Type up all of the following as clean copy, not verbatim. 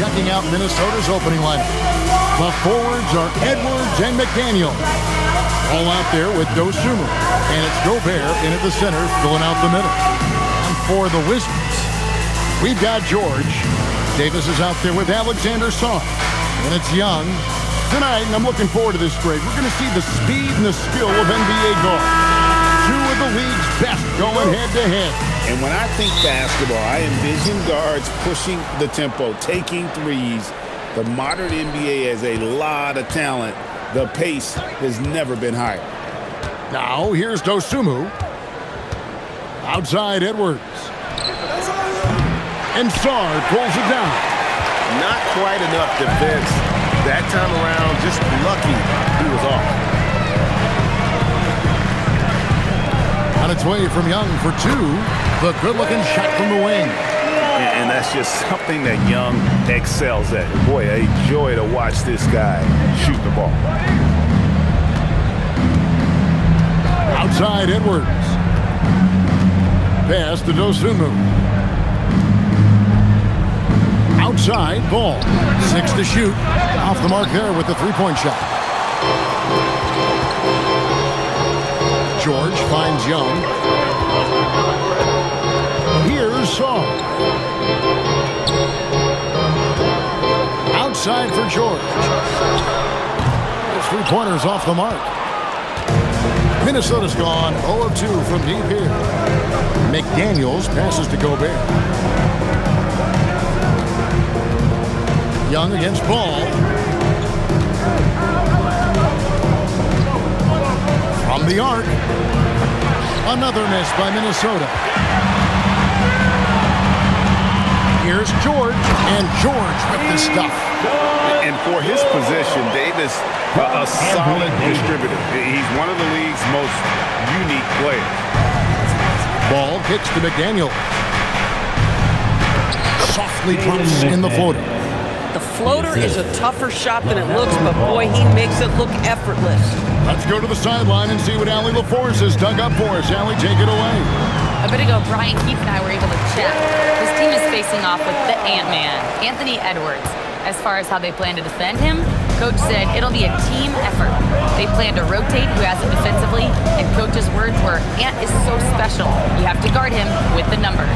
checking out Minnesota's opening lineup. The forwards are Edwards and McDaniel. All out there with Dosunmu. And it's Gobert in at the center, filling out the middle. And for the Wizards, we've got George. Davis is out there with Alexander Song. And it's Young. Tonight, and I'm looking forward to this grade, we're going to see the speed and the skill of NBA guards. Two of the league's best going head-to-head. And when I think basketball, I envision guards pushing the tempo, taking threes. The modern NBA has a lot of talent. The pace has never been higher. Now, here's Dosunmu. Outside Edwards. And Sarr pulls it down. Not quite enough defense. That time around, just lucky he was off. On its way from Young for two. The good-looking shot from the wing. And that's just something that Young excels at. Boy, a joy to watch this guy shoot the ball. Outside Edwards. Pass to Dosunmu. Outside, Ball. 6 to shoot. Off the mark there with the three-point shot. George finds Young. Here's Saul. Outside for George. His three-pointers off the mark. Minnesota's gone 0 of 2 from deep here. McDaniels passes to Gobert. Young against Ball. From the arc. Another miss by Minnesota. Here's George, and George with the stuff. And for his position, Davis, a solid distributor. He's one of the league's most unique players. Ball kicks to McDaniel. Softly drops in the floater. The floater is a tougher shot than it looks, but boy, he makes it look effortless. Let's go to the sideline and see what Allie LaForce has dug up for us. Allie, take it away. A bit ago, Brian Keefe and I were able to chat. His team is facing off with the Ant-Man, Anthony Edwards. As far as how they plan to defend him, Coach said it'll be a team effort. They plan to rotate who has it defensively, and Coach's words were, Ant is so special. You have to guard him with the numbers.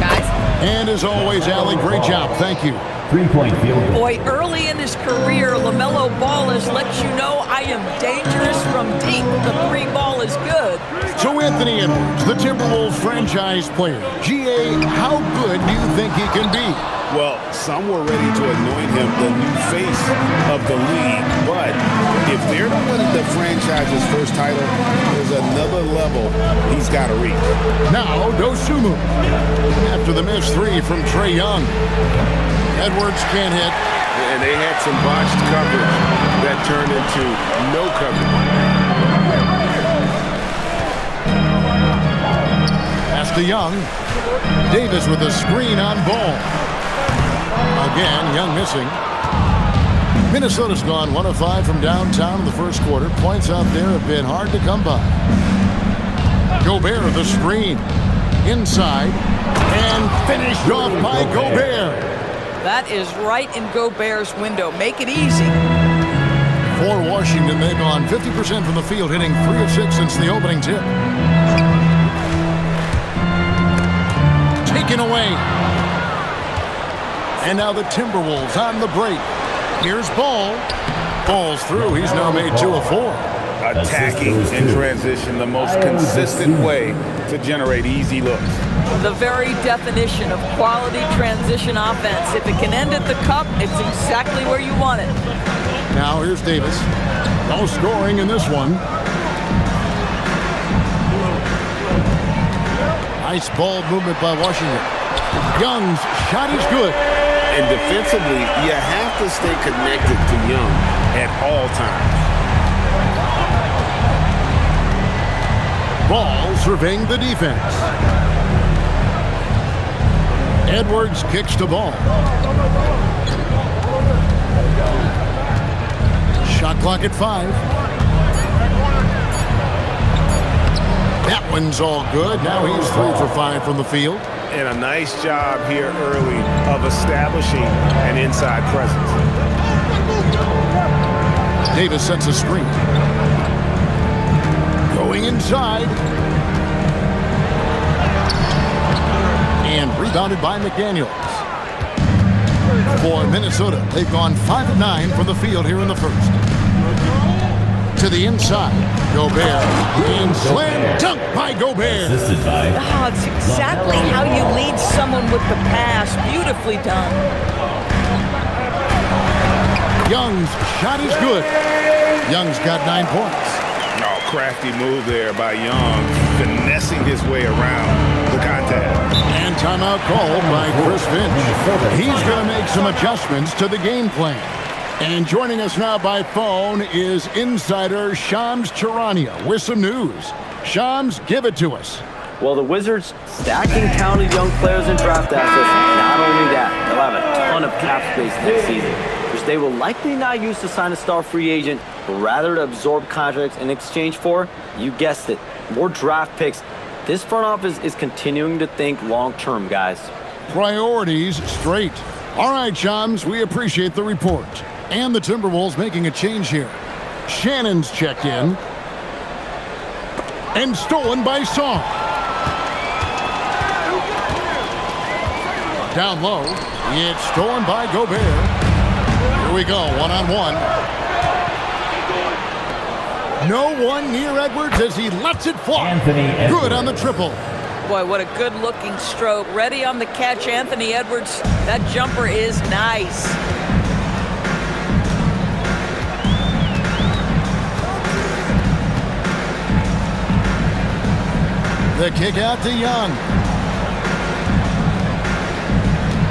Guys? And as always, Allie, great job. Thank you. Three-point field goal. Boy, early in his career, LaMelo Ball has let you know I am dangerous from deep. The three ball is good. So Anthony Edwards, the Timberwolves franchise player. GA, how good do you think he can be? Well, some were ready to anoint him the new face of the league. But if they're to win the franchise's first title, there's another level he's got to reach. Now, Dosunmu. After the missed three from Trae Young. Edwards can't hit. And they had some botched coverage that turned into no coverage. Pass to Young. Davis with a screen on Ball. Again, Young missing. Minnesota's gone 1 of 5 from downtown in the first quarter. Points out there have been hard to come by. Gobert the screen. Inside. And finished off by Gobert. That is right in Gobert's window. Make it easy. For Washington, they've gone 50% from the field, hitting 3 of 6 since the opening tip. Taken away. And now the Timberwolves on the break. Here's Ball. Ball's through. He's now made 2 of 4. Attacking in transition, the most consistent way to generate easy looks. The very definition of quality transition offense. If it can end at the cup, it's exactly where you want it. Now here's Davis. No scoring in this one. Nice ball movement by Washington. Young's shot is good. And defensively, you have to stay connected to Young at all times. Ball surveying the defense. Edwards kicks to Ball. Shot clock at 5. That one's all good. Now he's 3 for 5 from the field. and a nice job here early of establishing an inside presence. Davis sets a screen. Going inside. And rebounded by McDaniels. For Minnesota, they've gone 5 of 9 from the field here in the first. To the inside, Gobert, and slam dunk by Gobert. Oh, it's exactly how you lead someone with the pass. Beautifully done. Young's shot is good. Young's got 9 points. Oh, crafty move there by Young, finessing his way around the contact. And timeout called by Chris Finch. He's going to make some adjustments to the game plan. And joining us now by phone is insider Shams Charania with some news. Shams, give it to us. Well, the Wizards stacking talented young players and draft assets. Not only that, they'll have a ton of cap space next season, which they will likely not use to sign a star free agent, but rather to absorb contracts in exchange for, you guessed it, more draft picks. This front office is continuing to think long-term, guys. Priorities straight. All right, Shams, we appreciate the report. And the Timberwolves making a change here. Shannon's checked in. And stolen by Song. Down low. It's stolen by Gobert. Here we go, one-on-one. No one near Edwards as he lets it fly. Good on the triple. Boy, what a good-looking stroke. Ready on the catch, Anthony Edwards. That jumper is nice. The kick out to Young.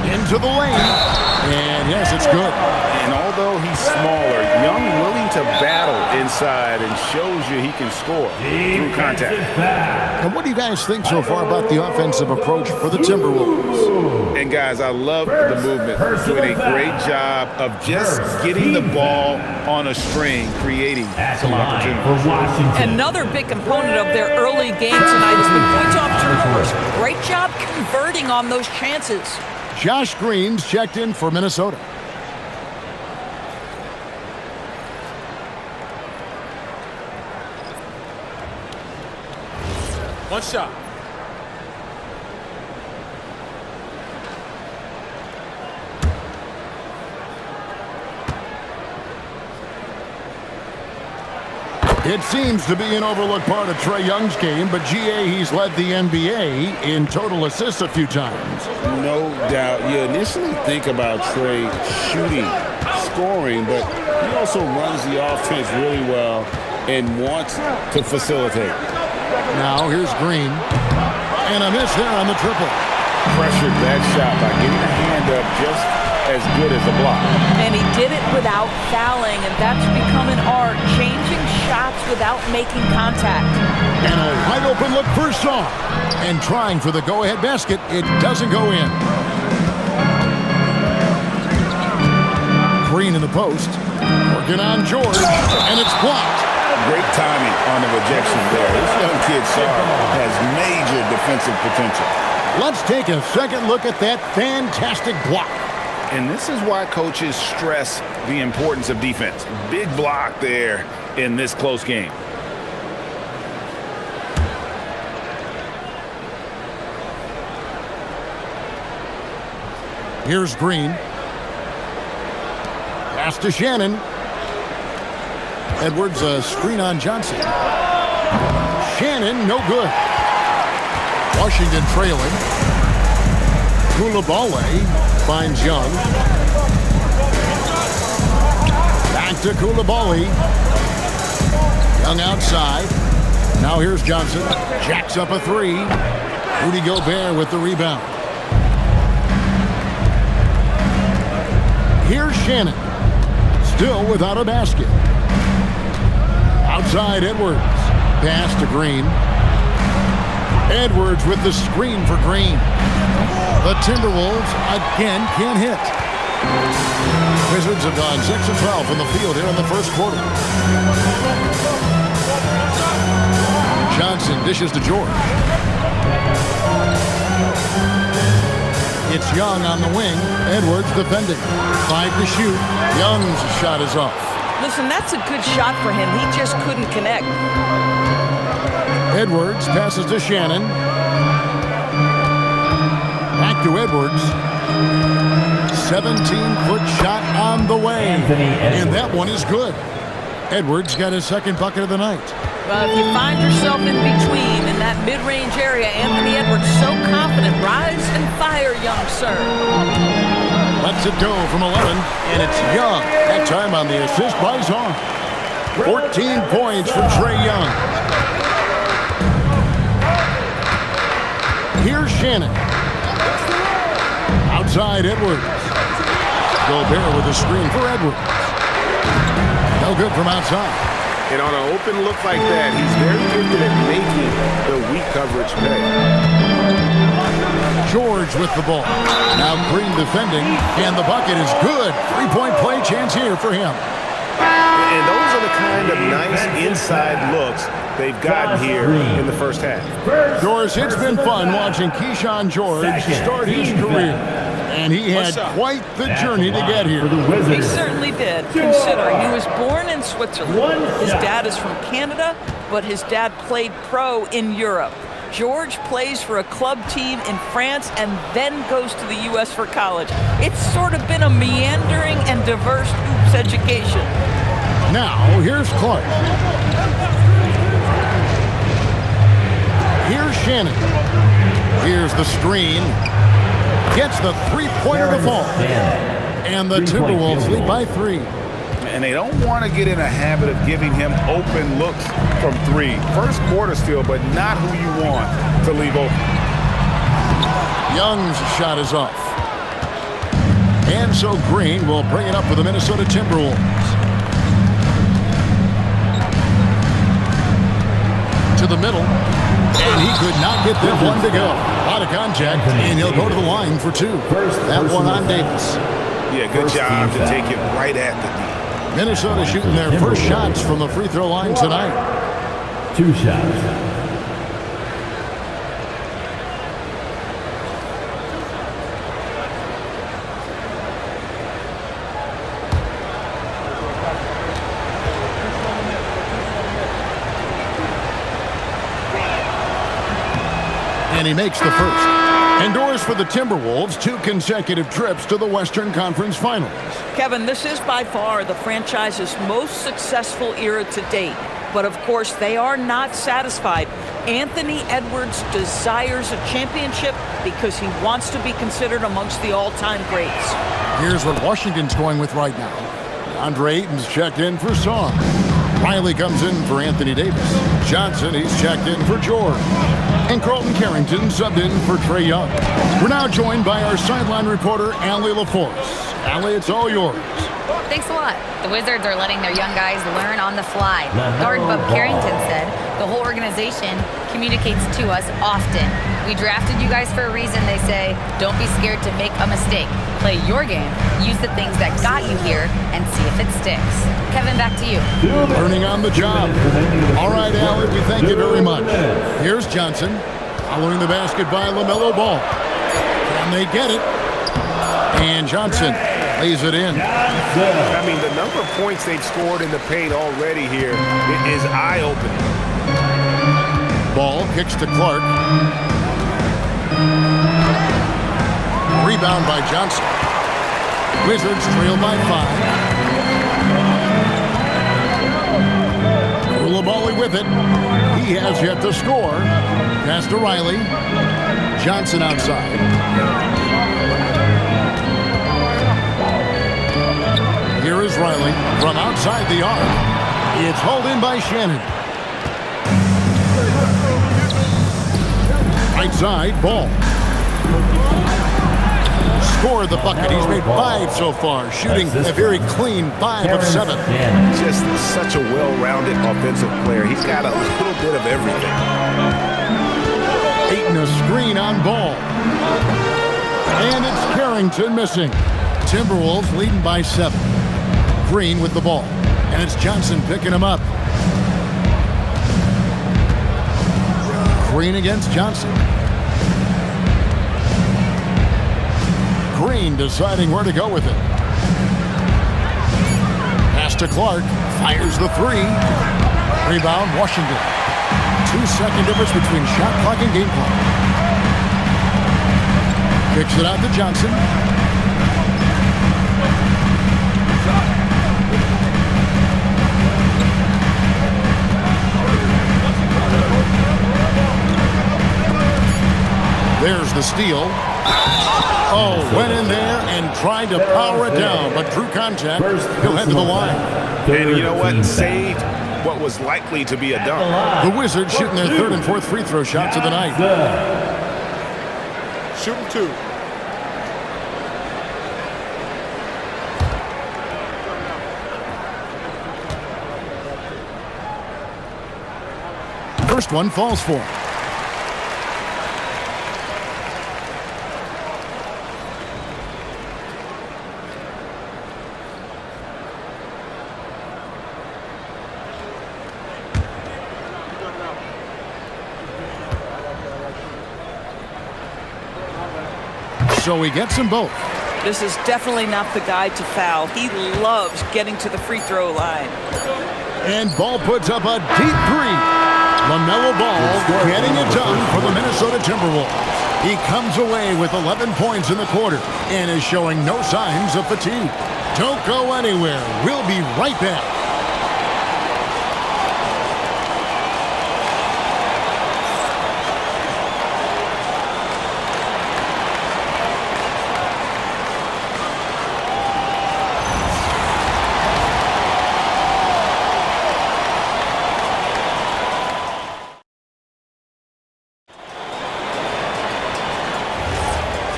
Into the lane. And yes, it's good. And although he's smaller, Young willing to battle inside and shows you he can score through contact. And what do you guys think so far about the offensive approach for the Timberwolves? And guys, I love the movement. Doing a great job of just getting the ball on a string, creating some opportunities. Another big component of their early game tonight has been points off turnovers. Great job converting on those chances. Josh Green's checked in for Minnesota. One shot. It seems to be an overlooked part of Trae Young's game, but GA, he's led the NBA in total assists a few times. No doubt. You initially think about Trae shooting, scoring, but he also runs the offense really well and wants to facilitate. Now here's Green. And a miss there on the triple. Pressured that shot by getting a hand up just as good as a block. And he did it without fouling, and that's become an art, changing shots without making contact. And a wide open look for Song. And trying for the go-ahead basket, it doesn't go in. Green in the post. Working on George, and it's blocked. Great timing on the rejection there. This young kid, Sarr, has major defensive potential. Let's take a second look at that fantastic block. And this is why coaches stress the importance of defense. Big block there in this close game. Here's Green. Pass to Shannon. Edwards, a screen on Johnson. Shannon, no good. Washington trailing. Coulibaly finds Young. Back to Coulibaly. Young outside. Now here's Johnson. Jacks up a three. Rudy Gobert with the rebound. Here's Shannon. Still without a basket. Outside Edwards. Pass to Green. Edwards with the screen for Green. The Timberwolves again can't hit. Wizards have gone 6 of 12 from the field here in the first quarter. Johnson dishes to George. It's Young on the wing. Edwards defending. 5 to shoot. Young's shot is off. Listen, that's a good shot for him. He just couldn't connect. Edwards passes to Shannon. Back to Edwards. 17-foot shot on the way. And that one is good. Edwards got his second bucket of the night. Well, if you find yourself in between in that mid-range area, Anthony Edwards so confident. Rise and fire, young sir. Lets it go from 11, and it's Young. That time on the assist by Zong. 14 points for Trae Young. Here's Shannon. Outside Edwards. Gobert with a screen for Edwards. No good from outside. And on an open look like that, he's very gifted at making the weak coverage pay. George with the ball. Now Green defending, and the bucket is good. 3-point play chance here for him. And those are the kind of nice inside looks they've gotten here in the first half. Doris, it's been fun watching Keyshawn George start his career. And he had quite the journey to get here. He certainly did. Consider, he was born in Switzerland. His dad is from Canada, but his dad played pro in Europe. George plays for a club team in France and then goes to the U.S. for college. It's sort of been a meandering and diverse hoops education. Now, here's Clark. Here's Shannon. Here's the screen. Gets the three-pointer to fall. And the Timberwolves lead by 3. And they don't want to get in a habit of giving him open looks from 3. First quarter still, but not who you want to leave open. Young's shot is off. And so Green will bring it up for the Minnesota Timberwolves. To the middle. And he could not get that one to go. A lot of contact, and he'll go to the line for 2. That one on Davis. Yeah, good job to take it right at the D. Minnesota shooting their first shots from the free throw line tonight. 2 shots. And he makes the first. Endures for the Timberwolves 2 consecutive trips to the Western Conference Finals. Kevin, this is by far the franchise's most successful era to date. But of course, they are not satisfied. Anthony Edwards desires a championship because he wants to be considered amongst the all-time greats. Here's what Washington's going with right now. Andre Ayton's checked in for Song. Riley comes in for Anthony Davis. Johnson, he's checked in for George. And Carlton Carrington subbed in for Trae Young. We're now joined by our sideline reporter, Allie LaForce. Allie, it's all yours. Thanks a lot. The Wizards are letting their young guys learn on the fly. Guard Bub Carrington said, the whole organization communicates to us often. We drafted you guys for a reason, they say. Don't be scared to make a mistake. Play your game, use the things that got you here, and see if it sticks. Kevin, back to you. Learning on the job. All right, Allie, we thank you very much. Here's Johnson. Following the basket by LaMelo Ball. Can they get it? And Johnson lays it in. I mean, the number of points they've scored in the paint already here is eye-opening. Ball kicks to Clark. Rebound by Johnson. Wizards trail by 5. Coulibaly with it. He has yet to score. Pass to Riley. Johnson outside. Here is Riley from outside the arc. It's hauled in by Shannon. Right side, Ball. Scored the bucket. He's made 5 so far, shooting a very clean 5 of 7. Just such a well-rounded offensive player. He's got a little bit of everything. Ayton a screen on Ball. And it's Carrington missing. Timberwolves leading by 7. Green with the ball. And it's Johnson picking him up. Green against Johnson. Green deciding where to go with it. Pass to Clark. Fires the three. Rebound, Washington. 2-second difference between shot clock and game clock. Kicks it out to Johnson. There's the steal. Oh, went in there and tried to power it down, but drew contact. He'll head to the line. And you know what? Saved what was likely to be a dunk. The Wizards shooting their third and fourth free throw shots of the night. Shooting two. First one falls for him. So he gets them both. This is definitely not the guy to foul. He loves getting to the free throw line. And Ball puts up a deep three. LaMelo Ball getting it done for the Minnesota Timberwolves. He comes away with 11 points in the quarter and is showing no signs of fatigue. Don't go anywhere. We'll be right back.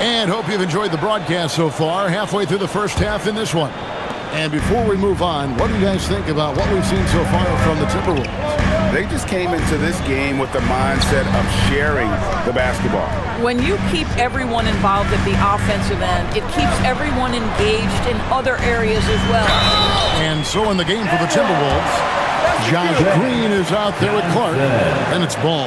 And hope you've enjoyed the broadcast so far. Halfway through the first half in this one. And before we move on, what do you guys think about what we've seen so far from the Timberwolves? They just came into this game with the mindset of sharing the basketball. When you keep everyone involved at the offensive end, it keeps everyone engaged in other areas as well. And so in the game for the Timberwolves, Josh Green is out there with Clark. And it's Ball.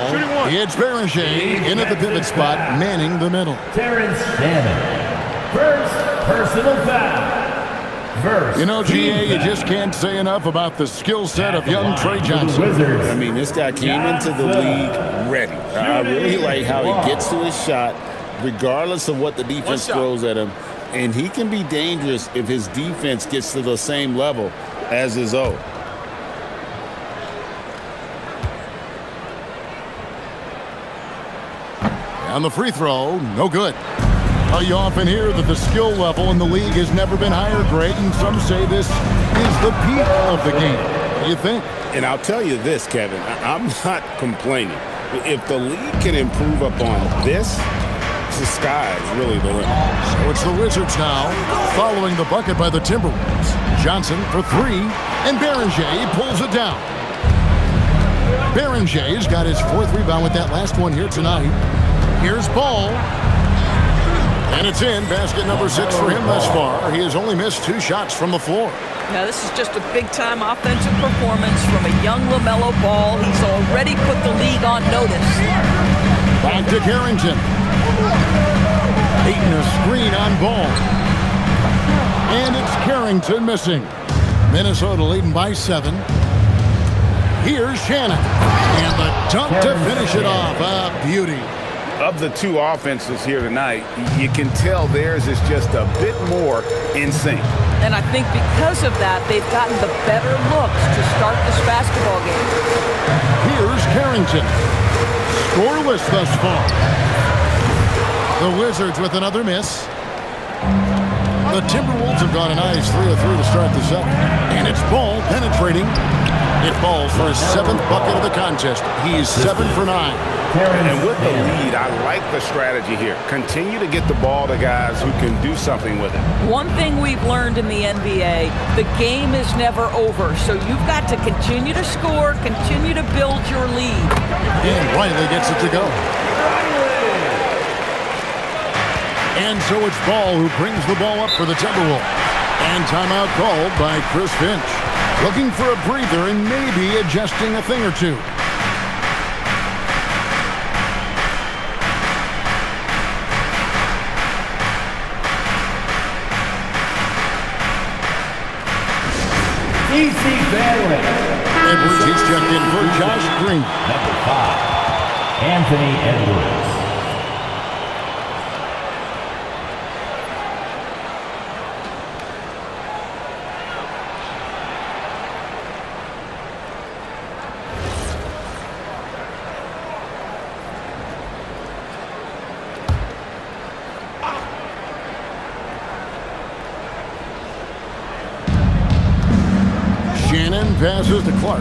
It's Beringer in at the pivot spot, manning the middle. Terrence Shannon. First personal foul. You know, GA, you just can't say enough about the skill set of young Trey Johnson. I mean, this guy came into the league ready. I really like how he gets to his shot, regardless of what the defense throws at him. And he can be dangerous if his defense gets to the same level as his own. On the free throw, no good. You often hear that the skill level in the league has never been higher, Greg, and some say this is the peak of the game. What do you think? And I'll tell you this, Kevin, I'm not complaining. If the league can improve upon this, the sky is really the limit. So it's the Wizards now, following the bucket by the Timberwolves. Johnson for three, and Beringer pulls it down. Berenger's got his fourth rebound with that last one here tonight. Here's Ball. And it's in. Basket number 6 for him thus far. He has only missed 2 shots from the floor. Now, this is just a big-time offensive performance from a young LaMelo Ball. He's already put the league on notice. Back to Carrington. Beating a screen on Ball. And it's Carrington missing. Minnesota leading by 7. Here's Shannon. And the dunk to finish it off. A beauty. Of the two offenses here tonight, you can tell theirs is just a bit more in sync. And I think because of that, they've gotten the better looks to start this basketball game. Here's Carrington. Scoreless thus far. The Wizards with another miss. The Timberwolves have gone a nice 3 of 3 to start the second. And it's Ball penetrating. It falls for his 7th bucket of the contest. He's 7 for 9. And with the lead, I like the strategy here. Continue to get the ball to guys who can do something with it. One thing we've learned in the NBA, the game is never over. So you've got to continue to score, continue to build your lead. And Riley gets it to go. And so it's Ball who brings the ball up for the Timberwolves. And timeout called by Chris Finch. Looking for a breather and maybe adjusting a thing or two. Easy Bailey. Edwards, he's checked in for Josh Green. Number 5, Anthony Edwards. Shannon passes to Clark.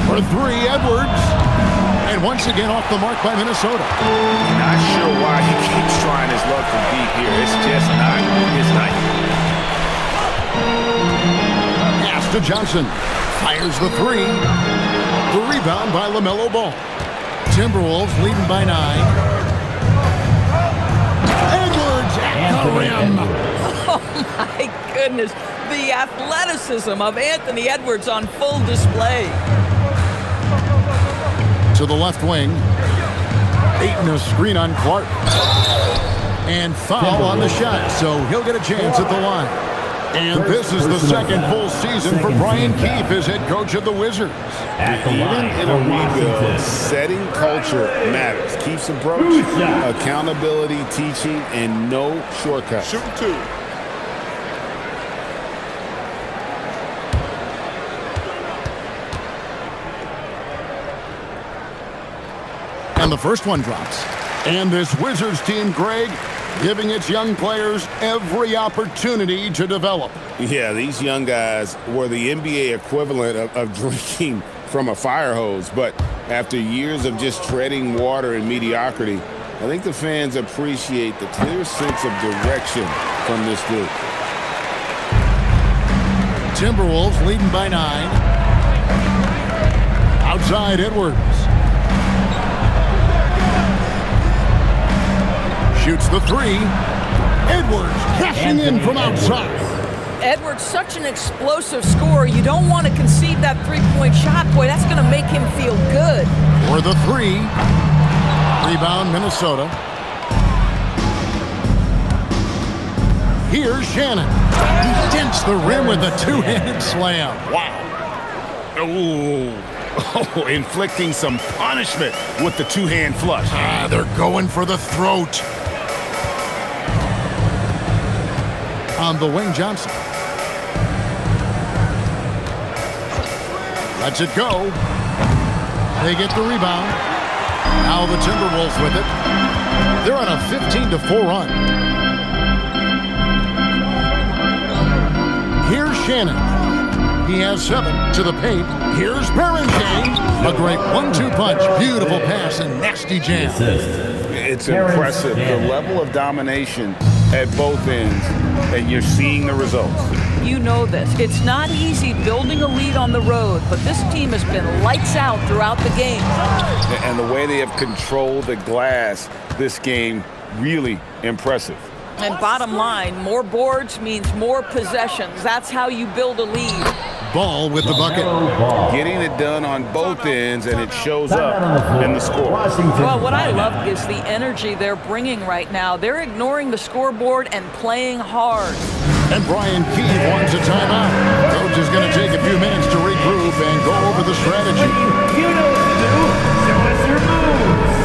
For three, Edwards. And once again off the mark by Minnesota. Not sure why he keeps trying his luck from deep here. It's just not his night. Pass to Johnson. Fires the three. The rebound by LaMelo Ball. Timberwolves leading by 9. Edwards at the rim. Oh, my goodness. The athleticism of Anthony Edwards on full display. To the left wing. Aiton a screen on Clark. And foul on the shot, so he'll get a chance at the line. And this is the second full season for Brian Keefe as head coach of the Wizards. Even in a rebuild, setting culture matters. Keeps approach, accountability, teaching, and no shortcuts. Shoot two. And the first one drops. And this Wizards team, Greg, giving its young players every opportunity to develop. Yeah, these young guys were the NBA equivalent of drinking from a fire hose. But after years of just treading water and mediocrity, I think the fans appreciate the clear sense of direction from this group. Timberwolves leading by 9. Outside Edwards. Shoots the three. Edwards cashing in from outside. Edwards, such an explosive scorer. You don't want to concede that three-point shot. Boy, that's going to make him feel good. For the three. Rebound, Minnesota. Here's Shannon. He dents the rim with a two-handed slam. Wow. Oh, inflicting some punishment with the two-hand flush. They're going for the throat. On the wing, Johnson. Lets it go. They get the rebound. Now the Timberwolves with it. They're on a 15-4 run. Here's Shannon. He has 7 to the paint. Here's Barrington. A great 1-2 punch. Beautiful pass and nasty jam. It's impressive, the level of domination at both ends, and you're seeing the results. You know this. It's not easy building a lead on the road, but this team has been lights out throughout the game. And the way they have controlled the glass this game, really impressive. And bottom line, more boards means more possessions. That's how you build a lead. Ball with the bucket. Getting it done on both ends, and it shows up in the score. Well, what I love is the energy they're bringing right now. They're ignoring the scoreboard and playing hard. And Brian Keefe wants a timeout. Coach is going to take a few minutes to regroup and go over the strategy. You know what to do. Show us your moves.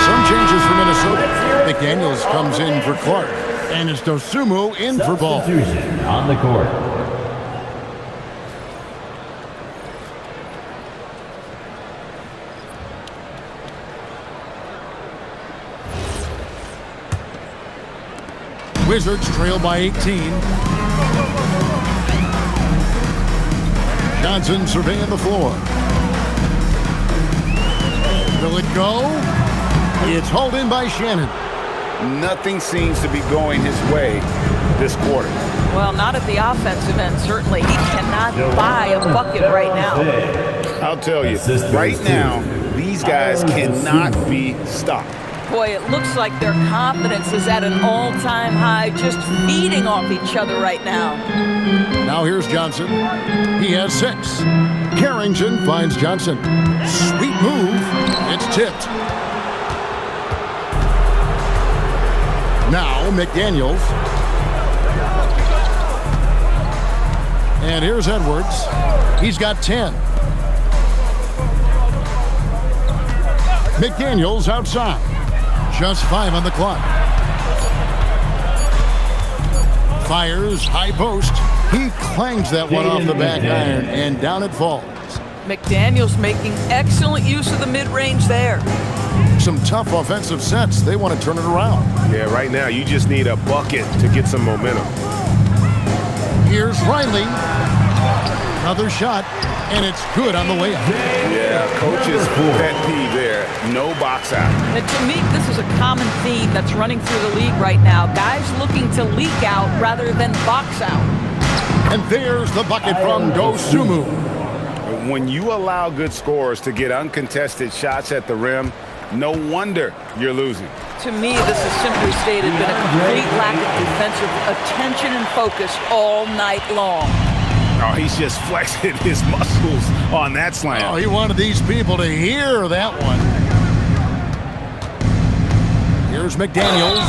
Some changes for Minnesota. McDaniels comes in for Clark. And it's Dosumu in for Ball. Substitution on the court. Wizards trail by 18. Johnson surveying the floor. Will it go? It's hauled in by Shannon. Nothing seems to be going his way this quarter. Well, not at the offensive end, certainly. He cannot buy a bucket right now. I'll tell you, right now, these guys cannot be stopped. Boy, it looks like their confidence is at an all-time high, just feeding off each other right now. Now here's Johnson. He has 6. Carrington finds Johnson. Sweet move. It's tipped. Now McDaniels. And here's Edwards. He's got 10. McDaniels outside. Just 5 on the clock. Fires, high post. He clangs that one off the back iron, and down it falls. McDaniels making excellent use of the mid-range there. Some tough offensive sets. They want to turn it around. Yeah, right now you just need a bucket to get some momentum. Here's Riley. Another shot, and it's good on the way up. Yeah, coach's pet peeve there. No box out. And to me, this is a common theme that's running through the league right now. Guys looking to leak out rather than box out. And there's the bucket from Dosunmu. When you allow good scorers to get uncontested shots at the rim, no wonder you're losing. To me, this has simply stated been a complete lack of defensive attention and focus all night long. Oh, he's just flexing his muscles on that slam. Oh, he wanted these people to hear that one. Here's McDaniels.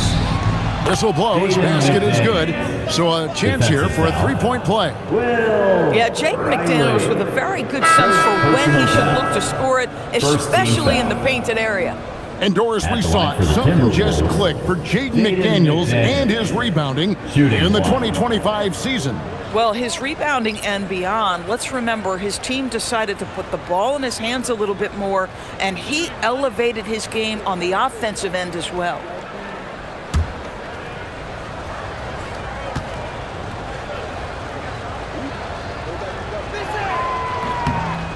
Whistle blows. Basket is good. So a chance here for a three-point play. Yeah, Jaden McDaniels with a very good sense for when he should look to score it, especially in the painted area. And Doris, we saw it. Something just clicked for Jaden McDaniels and his rebounding in the 2025 season. Well, his rebounding and beyond, let's remember his team decided to put the ball in his hands a little bit more, and he elevated his game on the offensive end as well.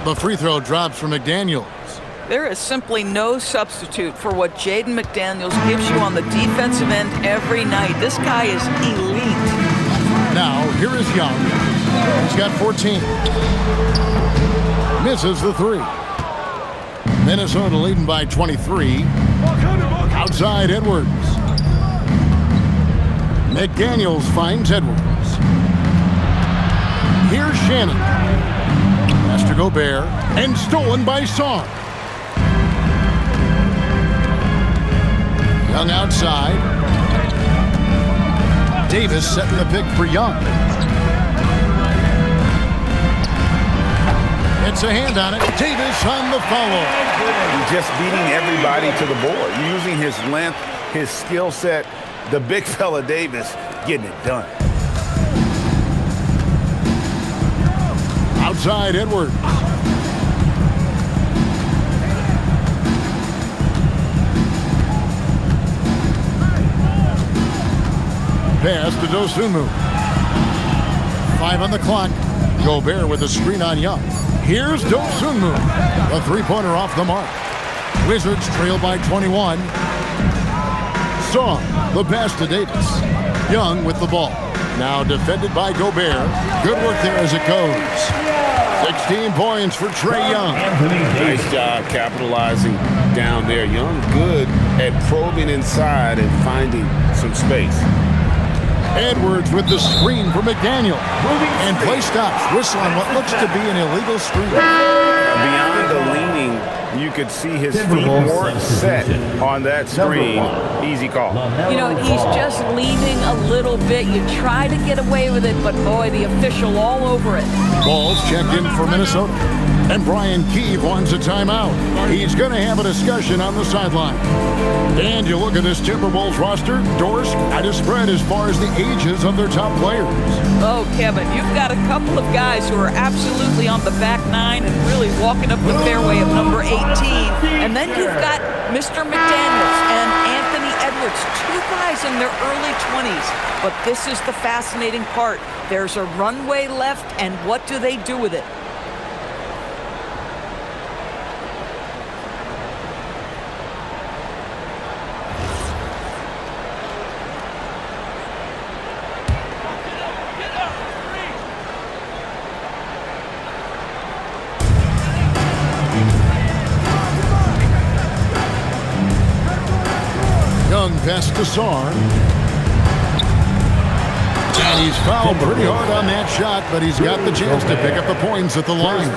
The free throw drops for McDaniels. There is simply no substitute for what Jaden McDaniels gives you on the defensive end every night. This guy is elite. Now, here is Young. He's got 14. Misses the 3. Minnesota leading by 23. Outside Edwards. McDaniels finds Edwards. Here's Shannon. Pass to Gobert. And stolen by Song. Young outside. Davis setting the pick for Young. It's a hand on it. Davis on the follow. He's just beating everybody to the board. Using his length, his skill set, the big fella Davis getting it done. Outside Edwards. Pass to Dosunmu. 5 on the clock. Gobert with a screen on Young. Here's Dosunmu. A three-pointer off the mark. Wizards trail by 21. Song, the pass to Davis. Young with the ball. Now defended by Gobert. Good work there as it goes. 16 points for Trae Young. Nice job capitalizing down there. Young good at probing inside and finding some space. Edwards with the screen for McDaniel. And play stops. Whistle on what looks to be an illegal screen. Beyond the leaning, you could see his feet weren't set on that screen. Easy call. You know, he's just leaning a little bit. You try to get away with it, but boy, the official all over it. Balls checked in for Minnesota. And Brian Keefe wants a timeout. He's going to have a discussion on the sideline. And you look at this Timberwolves roster, Doris, quite a spread as far as the ages of their top players. Oh, Kevin, you've got a couple of guys who are absolutely on the back nine and really walking up the fairway of number 18. And then you've got Mr. McDaniels and Anthony Edwards, 2 guys in their early 20s. But this is the fascinating part. There's a runway left, and what do they do with it? Young pass to Sarr. And he's fouled pretty hard on that shot, but he's got the chance to pick up the points at the line.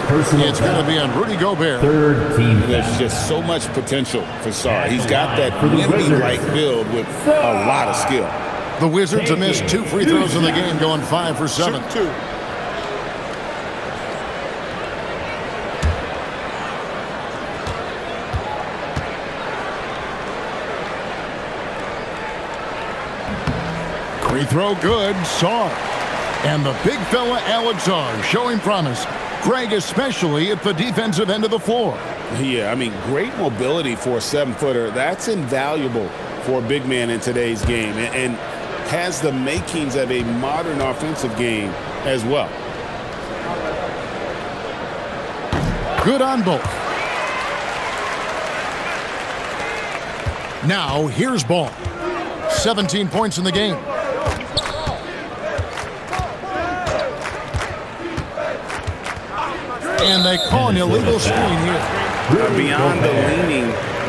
It's going to be on Rudy Gobert. Third team. There's just so much potential for Sarr. He's got that Wemby-like build with a lot of skill. The Wizards have missed 2 free throws in the game, going 5 for 7. Shoot 2. Free throw good, Sarr. And the big fella Alex Sarr showing promise. Greg especially at the defensive end of the floor. Yeah, I mean, great mobility for a 7-footer. That's invaluable for a big man in today's game, and has the makings of a modern offensive game as well. Good on both. Now here's Ball. 17 points in the game. And they call an illegal screen here. Beyond the leaning,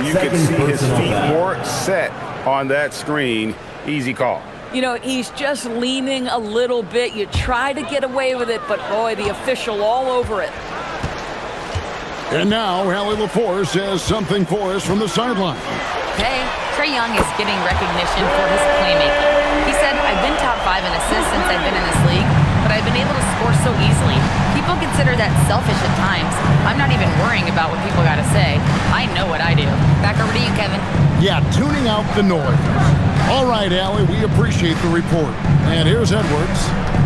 you can see his feet weren't set on that screen. Easy call. You know, he's just leaning a little bit. You try to get away with it, but boy, the official all over it. And now Hallie LaForce says something for us from the sideline. Hey, Trae Young is getting recognition for his playmaking. He said, I've been top 5 in assists since I've been in this league, but I've been able to score so easily. People consider that selfish at times. I'm not even worrying about what people got to say. I know what I do. Back over to you, Kevin. Yeah, tuning out the noise. All right, Allie, we appreciate the report. And here's Edwards,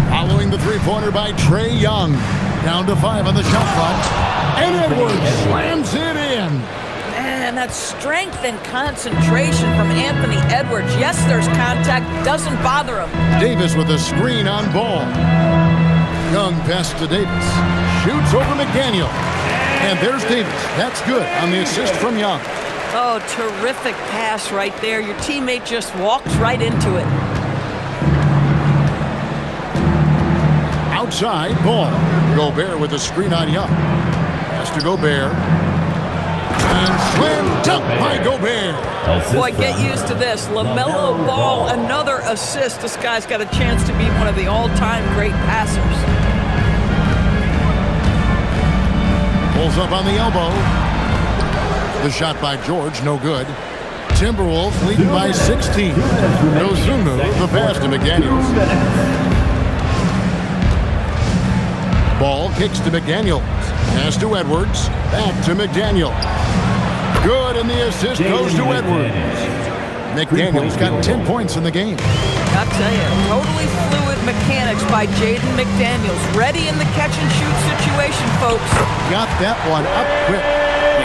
following the three-pointer by Trae Young. Down to 5 on the shot clock. And Edwards slams it in. Man, that strength and concentration from Anthony Edwards. Yes, there's contact. Doesn't bother him. Davis with a screen on Ball. Young pass to Davis. Shoots over McDaniel. And there's Davis. That's good on the assist from Young. Oh, terrific pass right there. Your teammate just walks right into it. Outside, Ball. Gobert with a screen on Young. Pass to Gobert. And slam dunk by Gobert. Boy, get used to this. LaMelo Ball, another assist. This guy's got a chance to be one of the all-time great passers. Pulls up on the elbow. The shot by George, no good. Timberwolves leading by 16. Dosunmu, the pass to McDaniels. Ball kicks to McDaniels. Pass to Edwards. Back to McDaniel. Good, and the assist goes to Edwards. McDaniels got 10 points in the game. I'll tell you, totally fluid mechanics by Jaden McDaniels. Ready in the catch-and-shoot situation, folks. Got that one up quick.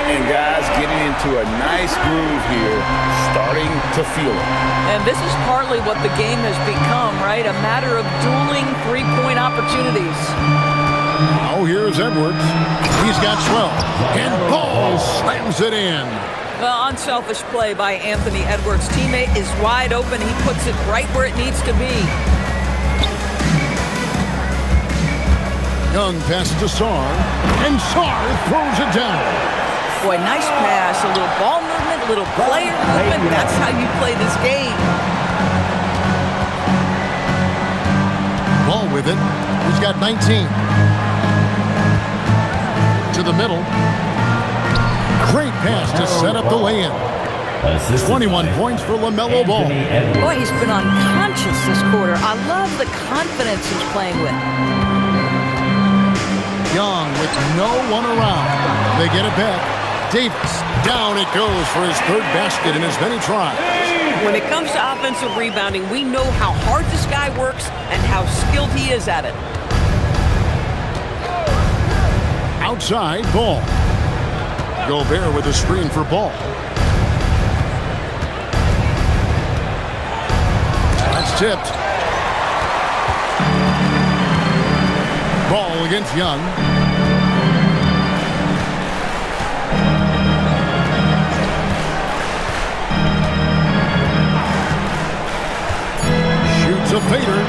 And guys getting into a nice groove here, starting to feel it. And this is partly what the game has become, right? A matter of dueling three-point opportunities. Now here's Edwards. He's got 12. And Ball slams it in. Well, unselfish play by Anthony Edwards. Teammate is wide open. He puts it right where it needs to be. Young pass to Sarr. And Sarr throws it down. Boy, nice pass. A little ball movement, a little player movement. That's how you play this game. Ball with it. He's got 19. To the middle. Great pass to set up the lay-in. 21 points for LaMelo Ball. Boy, he's been unconscious this quarter. I love the confidence he's playing with. Young with no one around. They get it back. Davis, down it goes for his third basket in as many tries. When it comes to offensive rebounding, we know how hard this guy works and how skilled he is at it. Outside, Ball. Gobert with a screen for Ball. That's tipped. Ball against Young. Shoots a fader.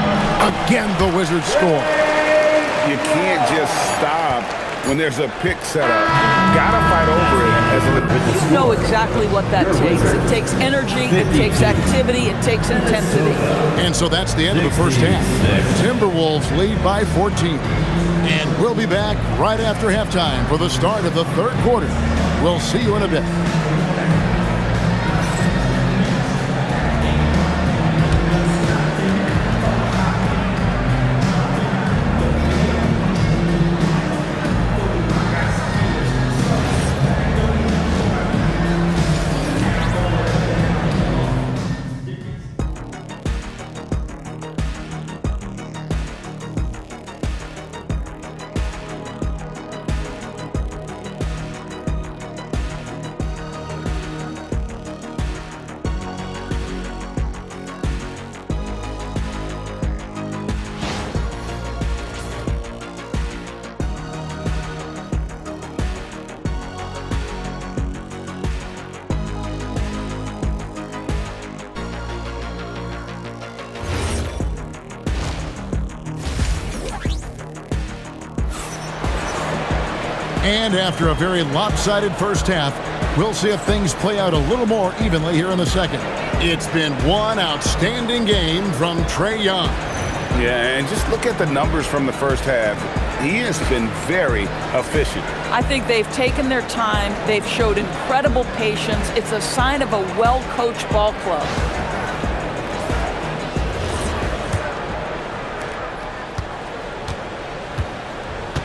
Again, the Wizards score. You can't just stop when there's a pick set up, gotta fight over it as an individual. You know exactly what that takes. It takes energy, it takes activity, it takes intensity. And so that's the end of the first half. Timberwolves lead by 14. And we'll be back right after halftime for the start of the third quarter. We'll see you in a bit. And after a very lopsided first half, we'll see if things play out a little more evenly here in the second. It's been one outstanding game from Trae Young. Yeah, and just look at the numbers from the first half. He has been very efficient. I think they've taken their time. They've showed incredible patience. It's a sign of a well-coached ball club.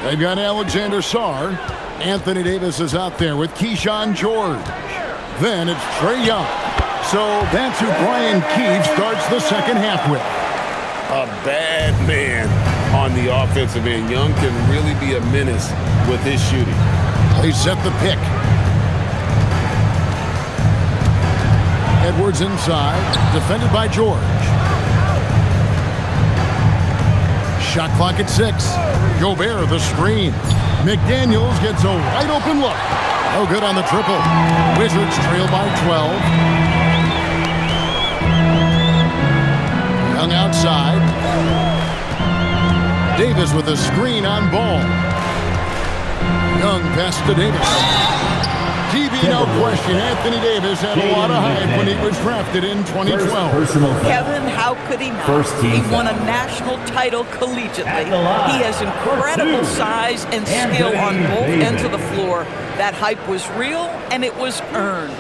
They've got Alexander Sarr. Anthony Davis is out there with Keyshawn George. Then it's Trae Young. So that's who Brian Keefe starts the second half with. A bad man on the offensive end. Young can really be a menace with his shooting. They set the pick. Edwards inside, defended by George. Shot clock at 6. Gobert the screen. McDaniels gets a wide open look. No good on the triple. Wizards trail by 12. Young outside. Davis with a screen on Ball. Young pass to Davis. TV, no question, Anthony Davis had a lot of hype when he was drafted in 2012. Kevin, how could he not? He won a national title collegiately. He has incredible size and skill on both ends of the floor. That hype was real, and it was earned.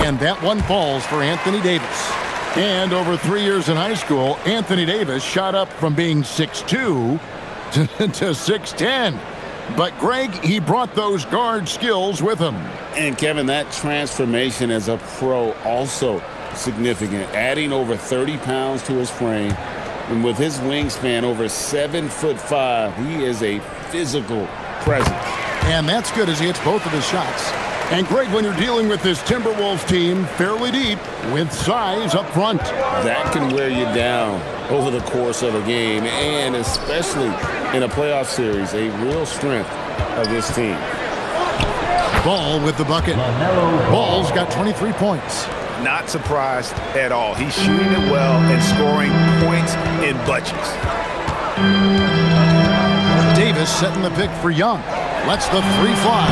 And that one falls for Anthony Davis. And over 3 years in high school, Anthony Davis shot up from being 6'2" to 6'10". But Greg, he brought those guard skills with him. And Kevin, that transformation as a pro also significant, adding over 30 pounds to his frame. And with his wingspan over 7'5", he is a physical presence. And that's good as he hits both of his shots. And Greg, when you're dealing with this Timberwolves team fairly deep with size up front, that can wear you down over the course of a game, and especially in a playoff series, a real strength of this team. Ball with the bucket. Ball's got 23 points. Not surprised at all. He's shooting it well and scoring points in bunches. Davis setting the pick for Young. Lets the three fly.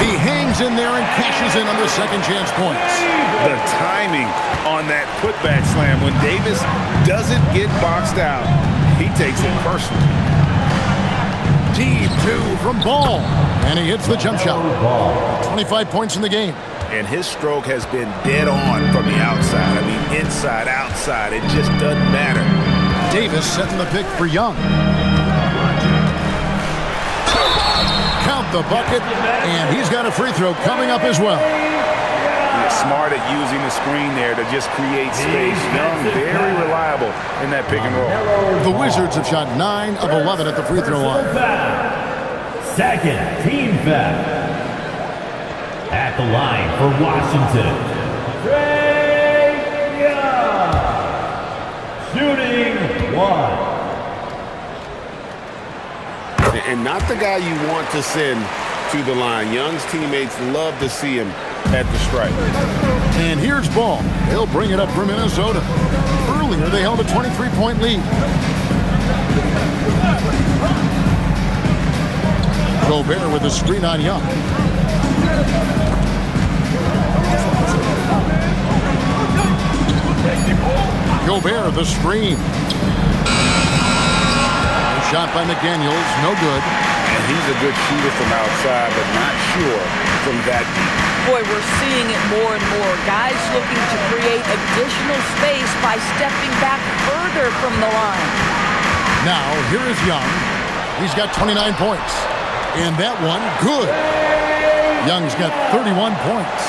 He hangs in there and cashes in on the second chance points. The timing on that putback slam. When Davis doesn't get boxed out, he takes it personally. Deep two from Ball. And he hits the jump shot. 25 points in the game. And his stroke has been dead on from the outside. I mean, inside, outside. It just doesn't matter. Davis setting the pick for Young. Count the bucket, and he's got a free throw coming up as well. He's smart at using the screen there to just create space. Young, very reliable in that pick and roll. The Wizards have shot 9 of 11 at the free throw line. Second team foul. At the line for Washington, Trae Young. Shooting 1. And not the guy you want to send to the line. Young's teammates love to see him at the stripe. And here's Ball. He'll bring it up for Minnesota. Earlier, they held a 23-point lead. Gobert with a screen on Young. Gobert, the screen. Shot by McDaniels, no good. And he's a good shooter from outside, but not sure from that deep. Boy, we're seeing it more and more. Guys looking to create additional space by stepping back further from the line. Now, here is Young. He's got 29 points. And that one, good. Young's got 31 points.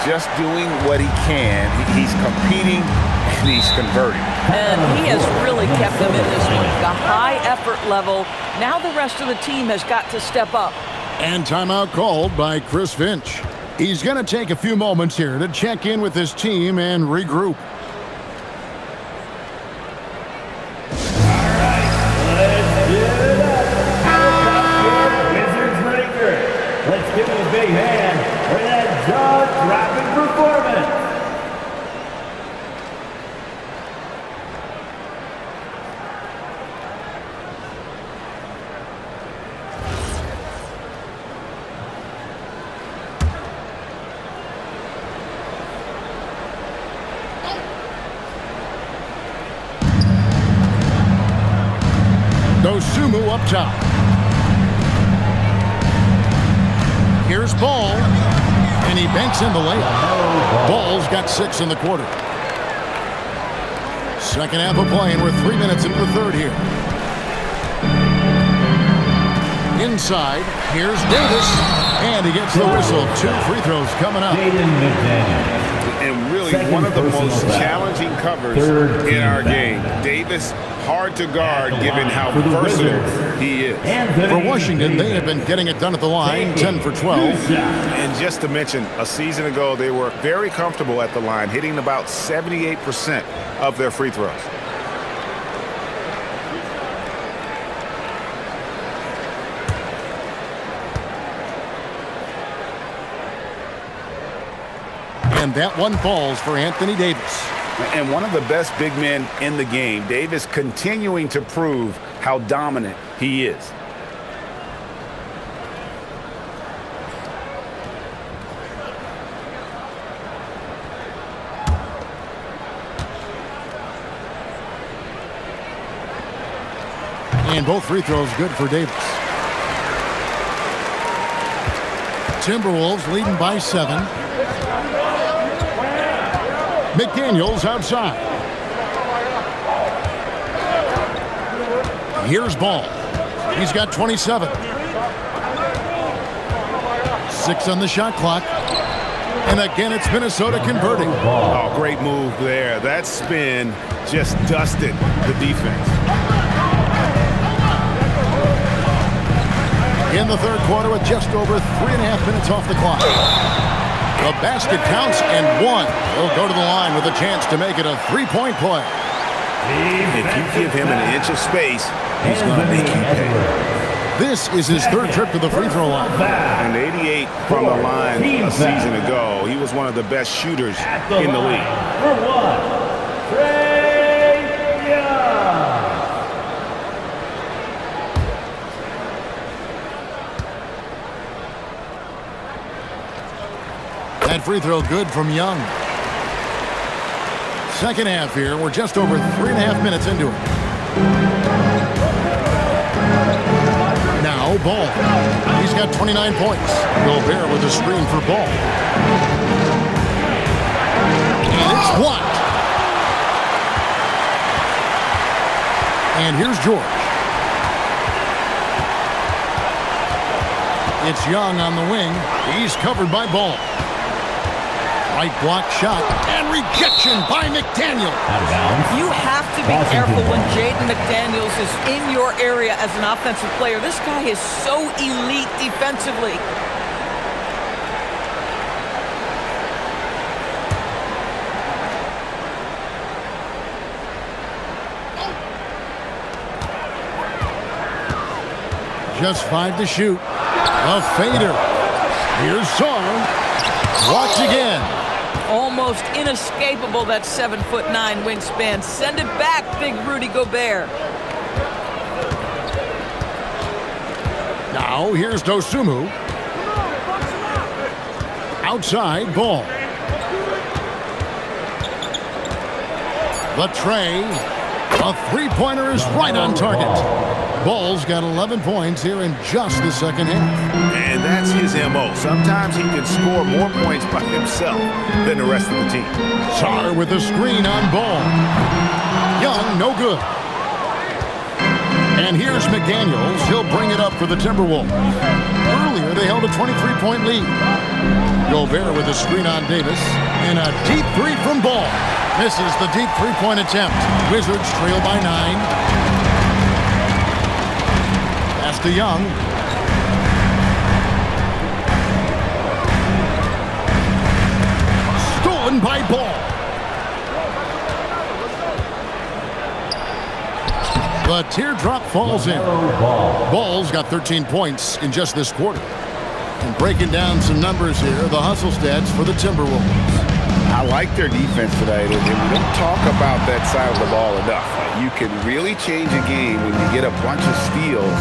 Just doing what he can. He's competing and he's converting. And he has really kept them in this one. The high effort level. Now the rest of the team has got to step up. And timeout called by Chris Finch. He's going to take a few moments here to check in with his team and regroup. Let's give him a big hand for that jaw-dropping performance. Dosunmu up top. Here's Ball, and he banks in the layup. Ball's got 6 in the quarter. Second half of play, and we're 3 minutes into the third here. Inside, here's Davis, and he gets the whistle. 2 free throws coming up. And really one of the most challenging covers in our game. Davis, hard to guard given how versatile he is. For Washington, they have been getting it done at the line, 10 for 12. And just to mention, a season ago, they were very comfortable at the line, hitting about 78% of their free throws. And that one falls for Anthony Davis. And one of the best big men in the game, Davis continuing to prove how dominant he is. And both free throws good for Davis. Timberwolves leading by 7. McDaniels outside. Here's Ball. He's got 27. 6 on the shot clock. And again, it's Minnesota converting. Oh, great move there. That spin just dusted the defense. In the third quarter with just over 3.5 minutes off the clock. The basket counts and 1. He'll go to the line with a chance to make it a 3-point play. If you give him an inch of space, he's going to make you pay. This is his third trip to the free throw line. And 88 from the line a season ago. He was one of the best shooters in the league. For one, Trey Young. That free throw good from Young. Second half here. We're just over 3.5 minutes into it. Now Ball. He's got 29 points. Gobert with a screen for Ball. And it's blocked. And here's George. It's Young on the wing. He's covered by Ball. Right block shot and rejection by McDaniel. Out of bounds. You have to be careful when Jaden McDaniels is in your area as an offensive player. This guy is so elite defensively. Just 5 to shoot. A fader. Here's Song. Blocked again. Almost inescapable, that 7'9" wingspan. Send it back, big Rudy Gobert. Now here's Dosunmu. Outside ball. The tray. A three-pointer is right on target. Ball's got 11 points here in just the second half. And that's his MO. Sometimes he can score more points by himself than the rest of the team. Sarr with the screen on Ball. Young, no good. And here's McDaniels. He'll bring it up for the Timberwolves. Earlier, they held a 23-point lead. Gobert with a screen on Davis. And a deep three from Ball. Misses the deep three-point attempt. Wizards trail by 9. Pass to Young. Stolen by Ball. The teardrop falls in. Ball's got 13 points in just this quarter. And breaking down some numbers here, the hustle stats for the Timberwolves. I like their defense tonight, and we don't talk about that side of the ball enough. You can really change a game when you get a bunch of steals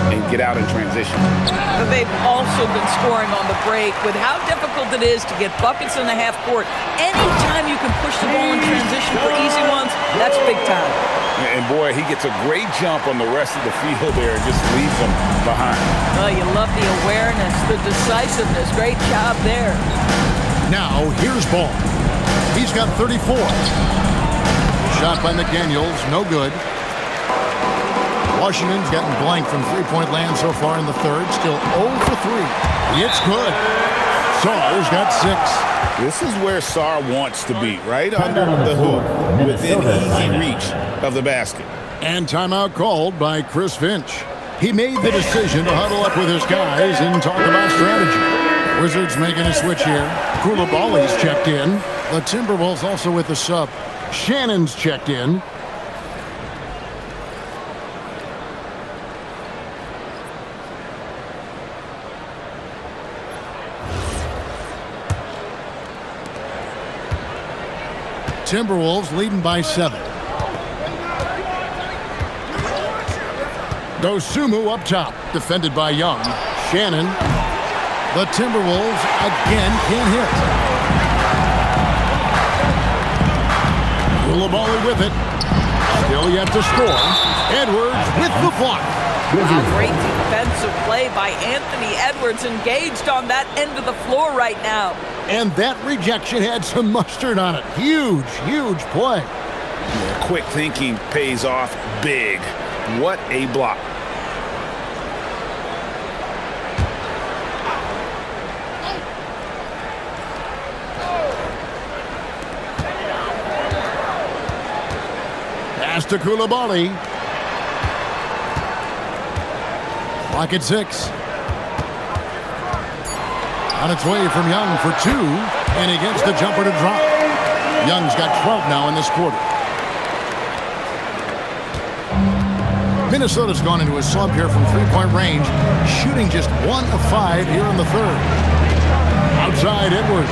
and get out in transition. But they've also been scoring on the break. With how difficult it is to get buckets in the half court, anytime you can push the ball in transition for easy ones, that's big time. And boy, he gets a great jump on the rest of the field there and just leaves them behind. Oh, you love the awareness, the decisiveness. Great job there. Now, here's Ball. He's got 34. Shot by McDaniels, no good. Washington's gotten blank from three-point land so far in the third. Still 0 for 3. It's good. Sarr's got 6. This is where Sarr wants to be, right under the hoop, within easy reach of the basket. And timeout called by Chris Finch. He made the decision to huddle up with his guys and talk about strategy. Wizards making a switch here. Koulibaly's checked in. The Timberwolves also with the sub. Shannon's checked in. Timberwolves leading by 7. Dosunmu up top, defended by Young. Shannon. The Timberwolves again can't hit. Koulibaly with it. Still yet to score. Edwards with the block. Wow, great defensive play by Anthony Edwards, engaged on that end of the floor right now. And that rejection had some mustard on it. Huge, huge play. Yeah, quick thinking pays off big. What a block. Pass to Koulibaly. Clock at 6. On its way from Young for 2, and he gets the jumper to drop. Young's got 12 now in this quarter. Minnesota's gone into a slump here from three-point range, shooting just 1 of 5 here in the third. Outside Edwards.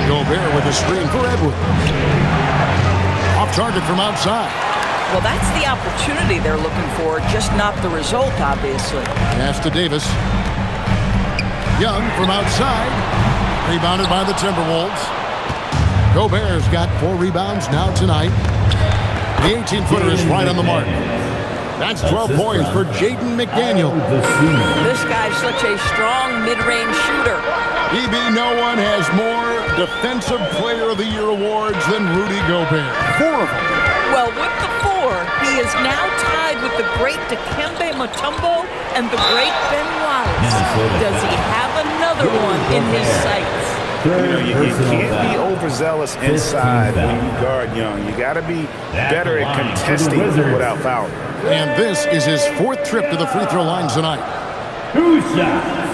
Gobert with a screen for Edwards. Off target from outside. Well, that's the opportunity they're looking for, just not the result, obviously. Pass to Davis. Young from outside. Rebounded by the Timberwolves. Gobert's got 4 rebounds now tonight. The 18-footer is right on the mark. That's 12 points for Jaden McDaniel. This guy's such a strong mid-range shooter. EB, no one has more Defensive Player of the Year awards than Rudy Gobert. 4 of them. Well, with the 4, he is now tied with the great Dikembe Mutombo and the great Ben Wallace. Does he have another one in his sights? You can't be overzealous inside when you guard Young. You got to be better at contesting without fouling. And this is his 4th trip to the free throw line tonight. 2 shots.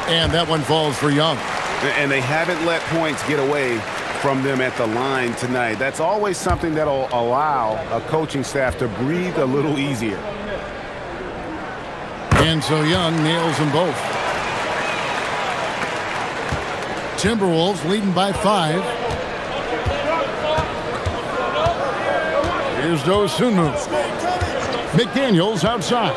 And that one falls for Young. And they haven't let points get away from them at the line tonight. That's always something that'll allow a coaching staff to breathe a little easier. And so Young nails them both. Timberwolves leading by 5. Here's Dosunmu. McDaniels outside.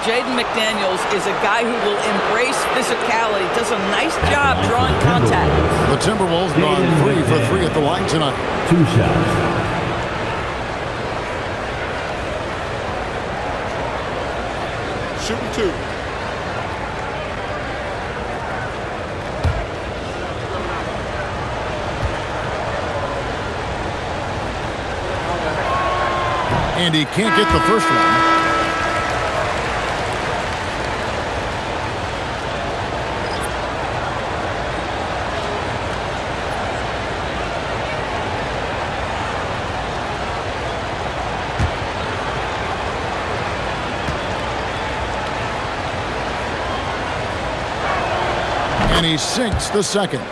Jaden McDaniels is a guy who will embrace physicality, does a nice job drawing contact. The Timberwolves gone 3 for 3 at the line tonight. 2 shots. Shooting 2. And he can't get the first one. And he sinks the second.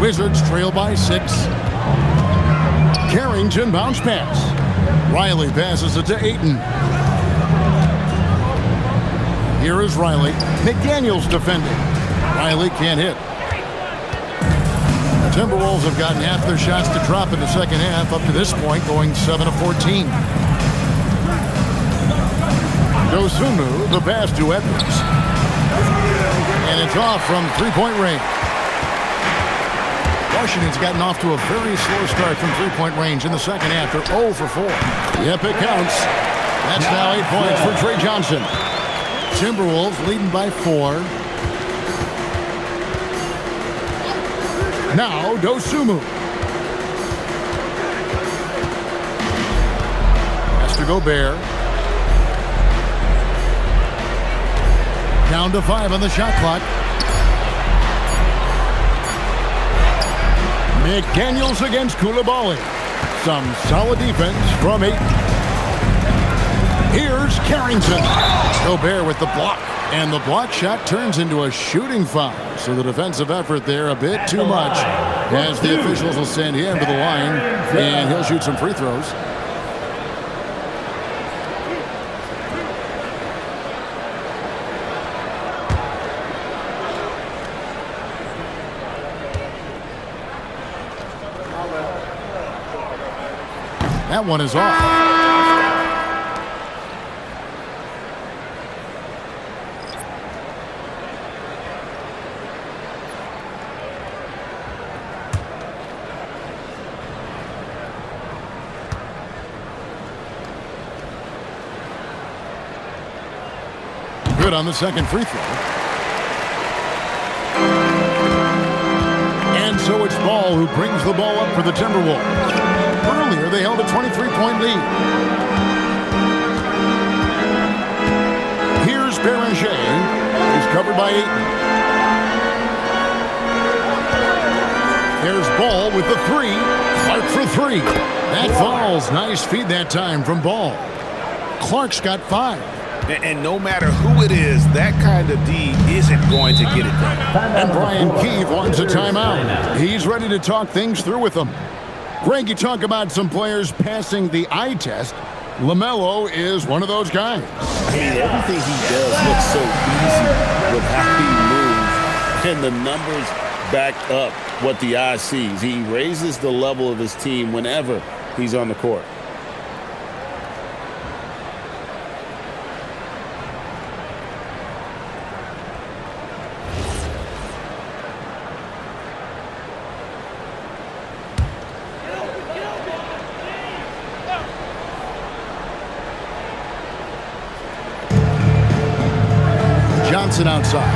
Wizards trail by 6. Carrington bounce pass. Riley passes it to Ayton. Here is Riley. McDaniels defending. Riley can't hit. The Timberwolves have gotten half their shots to drop in the second half up to this point, going 7 of 14. Dosunmu, the pass to Edwards. And it's off from three-point range. Washington's gotten off to a very slow start from three-point range in the second half. They're 0 for 4. Yep, it counts. That's now 8 points for Trey Johnson. Timberwolves leading by 4. Now Dosunmu. Has to Gobert. Down to 5 on the shot clock. McDaniels against Coulibaly. Some solid defense from 8. Here's Carrington. Gobert with the block. And the block shot turns into a shooting foul. So the defensive effort there a bit too much, as the officials will send him to the line, and he'll shoot some free throws. That one is off. Good on the second free throw. And so it's Ball who brings the ball up for the Timberwolves. Earlier, they held a 23-point lead. Here's Beranger. He's covered by Ayton. There's Ball with the 3. Clark for 3. That falls. Nice feed that time from Ball. Clark's got 5. And no matter who it is, that kind of D isn't going to get it done. And Brian Keefe wants a timeout. He's ready to talk things through with them. Greg, you talk about some players passing the eye test. LaMelo is one of those guys. I mean, everything he does looks so easy with how he moves, and the numbers back up what the eye sees. He raises the level of his team whenever he's on the court. Johnson outside.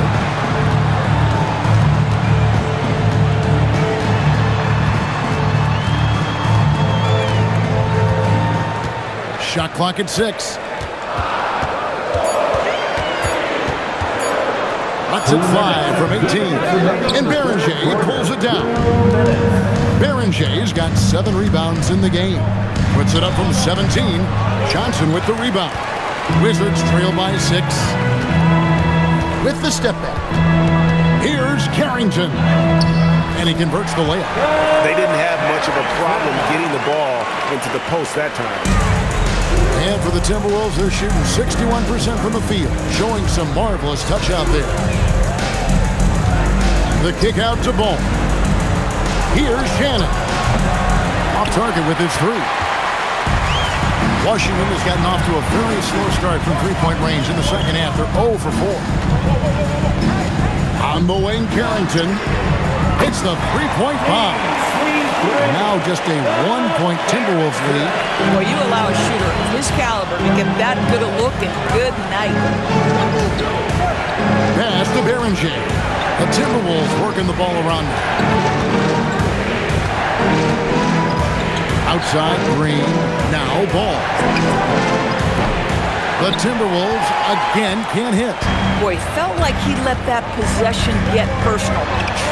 Shot clock at 6. That's at 5 from 18. And Beranger pulls it down. Beranger's got 7 rebounds in the game. Puts it up from 17. Johnson with the rebound. Wizards trail by 6. with the step back. Here's Carrington. And he converts the layup. They didn't have much of a problem getting the ball into the post that time. And for the Timberwolves, they're shooting 61% from the field, showing some marvelous touch out there. The kick out to Ball. Here's Shannon. Off target with his three. Washington has gotten off to a very slow start from three-point range in the second half. They're 0 for 4. On the wing, Carrington hits the three-point bomb. And now just a 1-point Timberwolves lead. Well, you allow a shooter of his caliber to get that good a look, and good night. Pass to Berenger. The Timberwolves working the ball around now. Outside Green, now Ball. The Timberwolves again can't hit. Boy, felt like he let that possession get personal,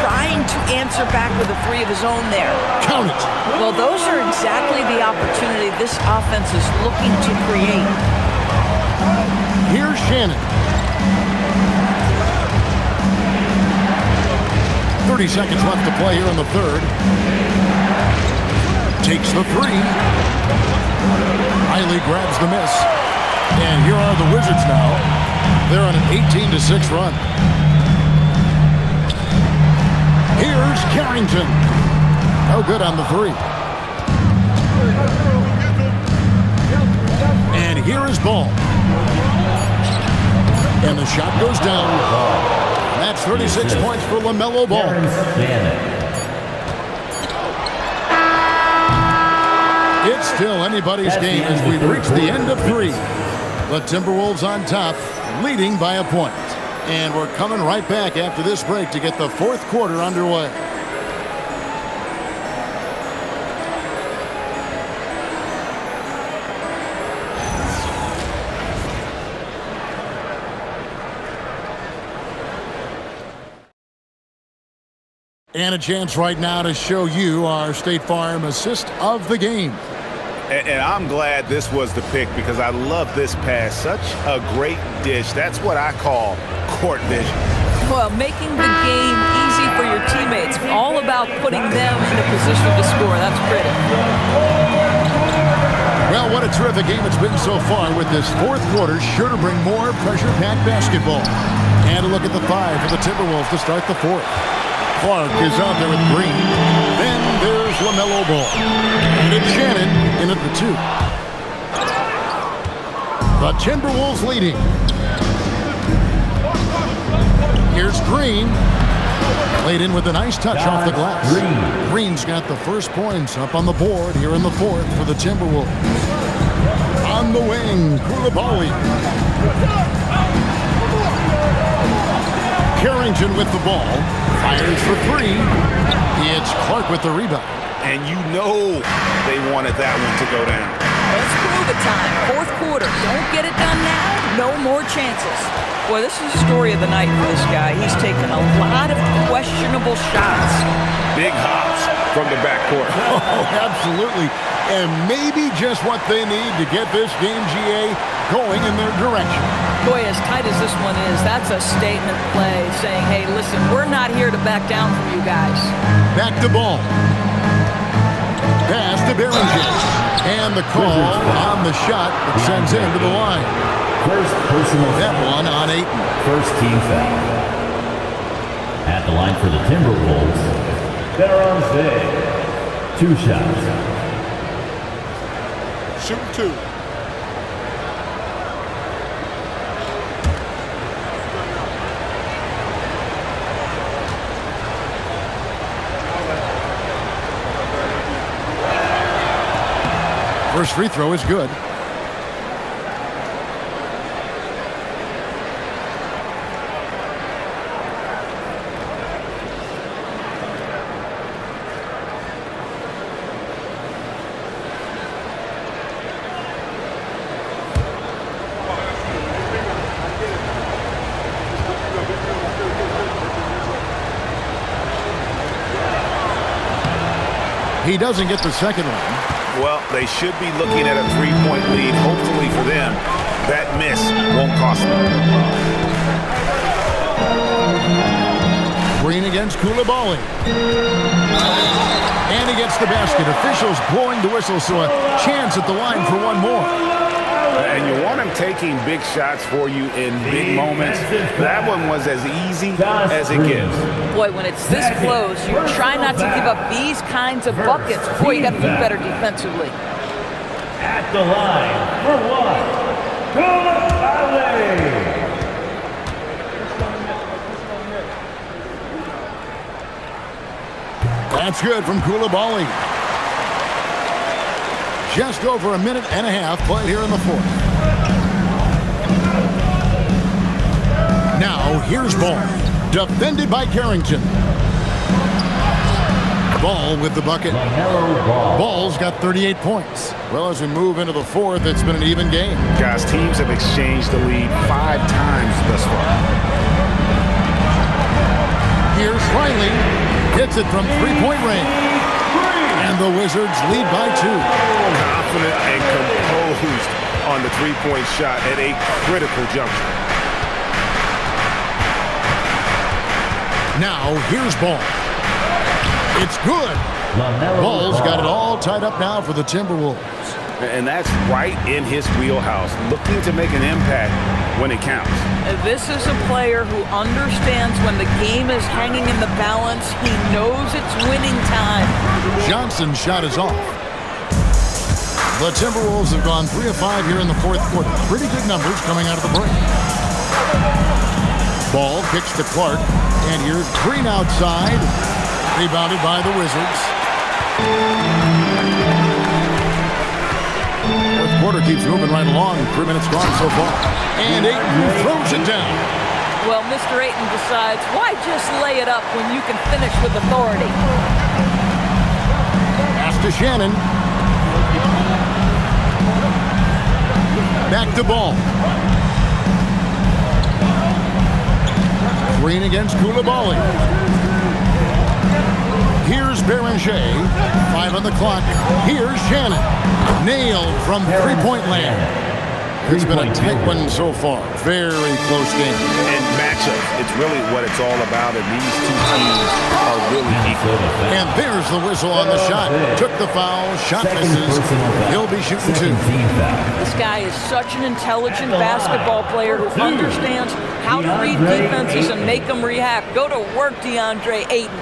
trying to answer back with a three of his own there. Count it. Well, those are exactly the opportunity this offense is looking to create. Here's Shannon. 30 seconds left to play here in the third. Takes the three. Riley grabs the miss. And here are the Wizards now. They're on an 18-6 run. Here's Carrington. No good on the three. And here is Ball. And the shot goes down. And that's 36 points for LaMelo Ball. It's still anybody's game as we've reached the end of three. The Timberwolves on top, leading by a point. And we're coming right back after this break to get the fourth quarter underway. And a chance right now to show you our State Farm assist of the game. And I'm glad this was the pick because I love this pass. Such a great dish. That's what I call court vision. Well, making the game easy for your teammates. All about putting them in a position to score. That's pretty. Well, what a terrific game it's been so far with this fourth quarter. Sure to bring more pressure-packed basketball. And a look at the five for the Timberwolves to start the fourth. Clark is out there with Green. Then there's LaMelo Ball. And it's Shannon in at the two. The Timberwolves leading. Here's Green. Played in with a nice touch off the glass. Green's got the first points up on the board here in the fourth for the Timberwolves. On the wing, Koulibaly. Carrington with the ball. Fires for three. It's Clark with the rebound. And you know they wanted that one to go down. Let's prove it time. Fourth quarter. Don't get it done now. No more chances. Boy, this is the story of the night for this guy. He's taken a lot of questionable shots. Big hops from the backcourt. Oh, absolutely. And maybe just what they need to get this game, GA, going in their direction. Boy, as tight as this one is, that's a statement play saying, hey, listen, we're not here to back down from you guys. Back to Ball. Pass to Berenger. And the call on the shot that sends him to the line. First personal that one on Ayton. First team foul. At the line for the Timberwolves, Berenger. 2 shots. Shoot two. First free throw is good. He doesn't get the second one. Well, they should be looking at a 3-point lead. Hopefully for them, that miss won't cost them. against Koulibaly. And he gets the basket. Officials blowing the whistle, so a chance at the line for one more. And you want him taking big shots for you in big moments. That one was as easy as it gets. Boy, when it's this close, you try not to give up these kinds of buckets. Boy, you got to do better defensively. At the line for one, Koulibaly. That's good from Koulibaly. Just over a minute and a half played here in the fourth. Now, here's Ball. Defended by Carrington. Ball with the bucket. Ball's got 38 points. Well, as we move into the fourth, it's been an even game. Guys, teams have exchanged the lead 5 times thus far. Here's Riley. Hits it from three-point range. And the Wizards lead by 2. Confident and composed on the three-point shot at a critical juncture. Now, here's Ball. It's good. Ball's got it all tied up now for the Timberwolves. And that's right in his wheelhouse, looking to make an impact when it counts. This is a player who understands when the game is hanging in the balance. He knows it's winning time. Johnson's shot is off. The Timberwolves have gone 3 of 5 here in the fourth quarter. Pretty good numbers coming out of the break. Ball kicks to Clark. And here's Green outside. Rebounded by the Wizards. Fourth quarter keeps moving right along. 3 minutes gone so far. And Ayton throws it down. Well, Mr. Ayton decides, why just lay it up when you can finish with authority? Pass to Shannon. Back to Ball. Green against Koulibaly. Here's Beranger. 5 on the clock. Here's Shannon. Nailed from three-point land. It's been a tight one so far. Very close game. And matchups, it's really what it's all about, and these two teams are really equal. And there's the whistle on the shot. Took the foul. Shot misses. He'll be shooting 2. This guy is such an intelligent basketball player who understands how to read defenses and make them react. Go to work, DeAndre Ayton.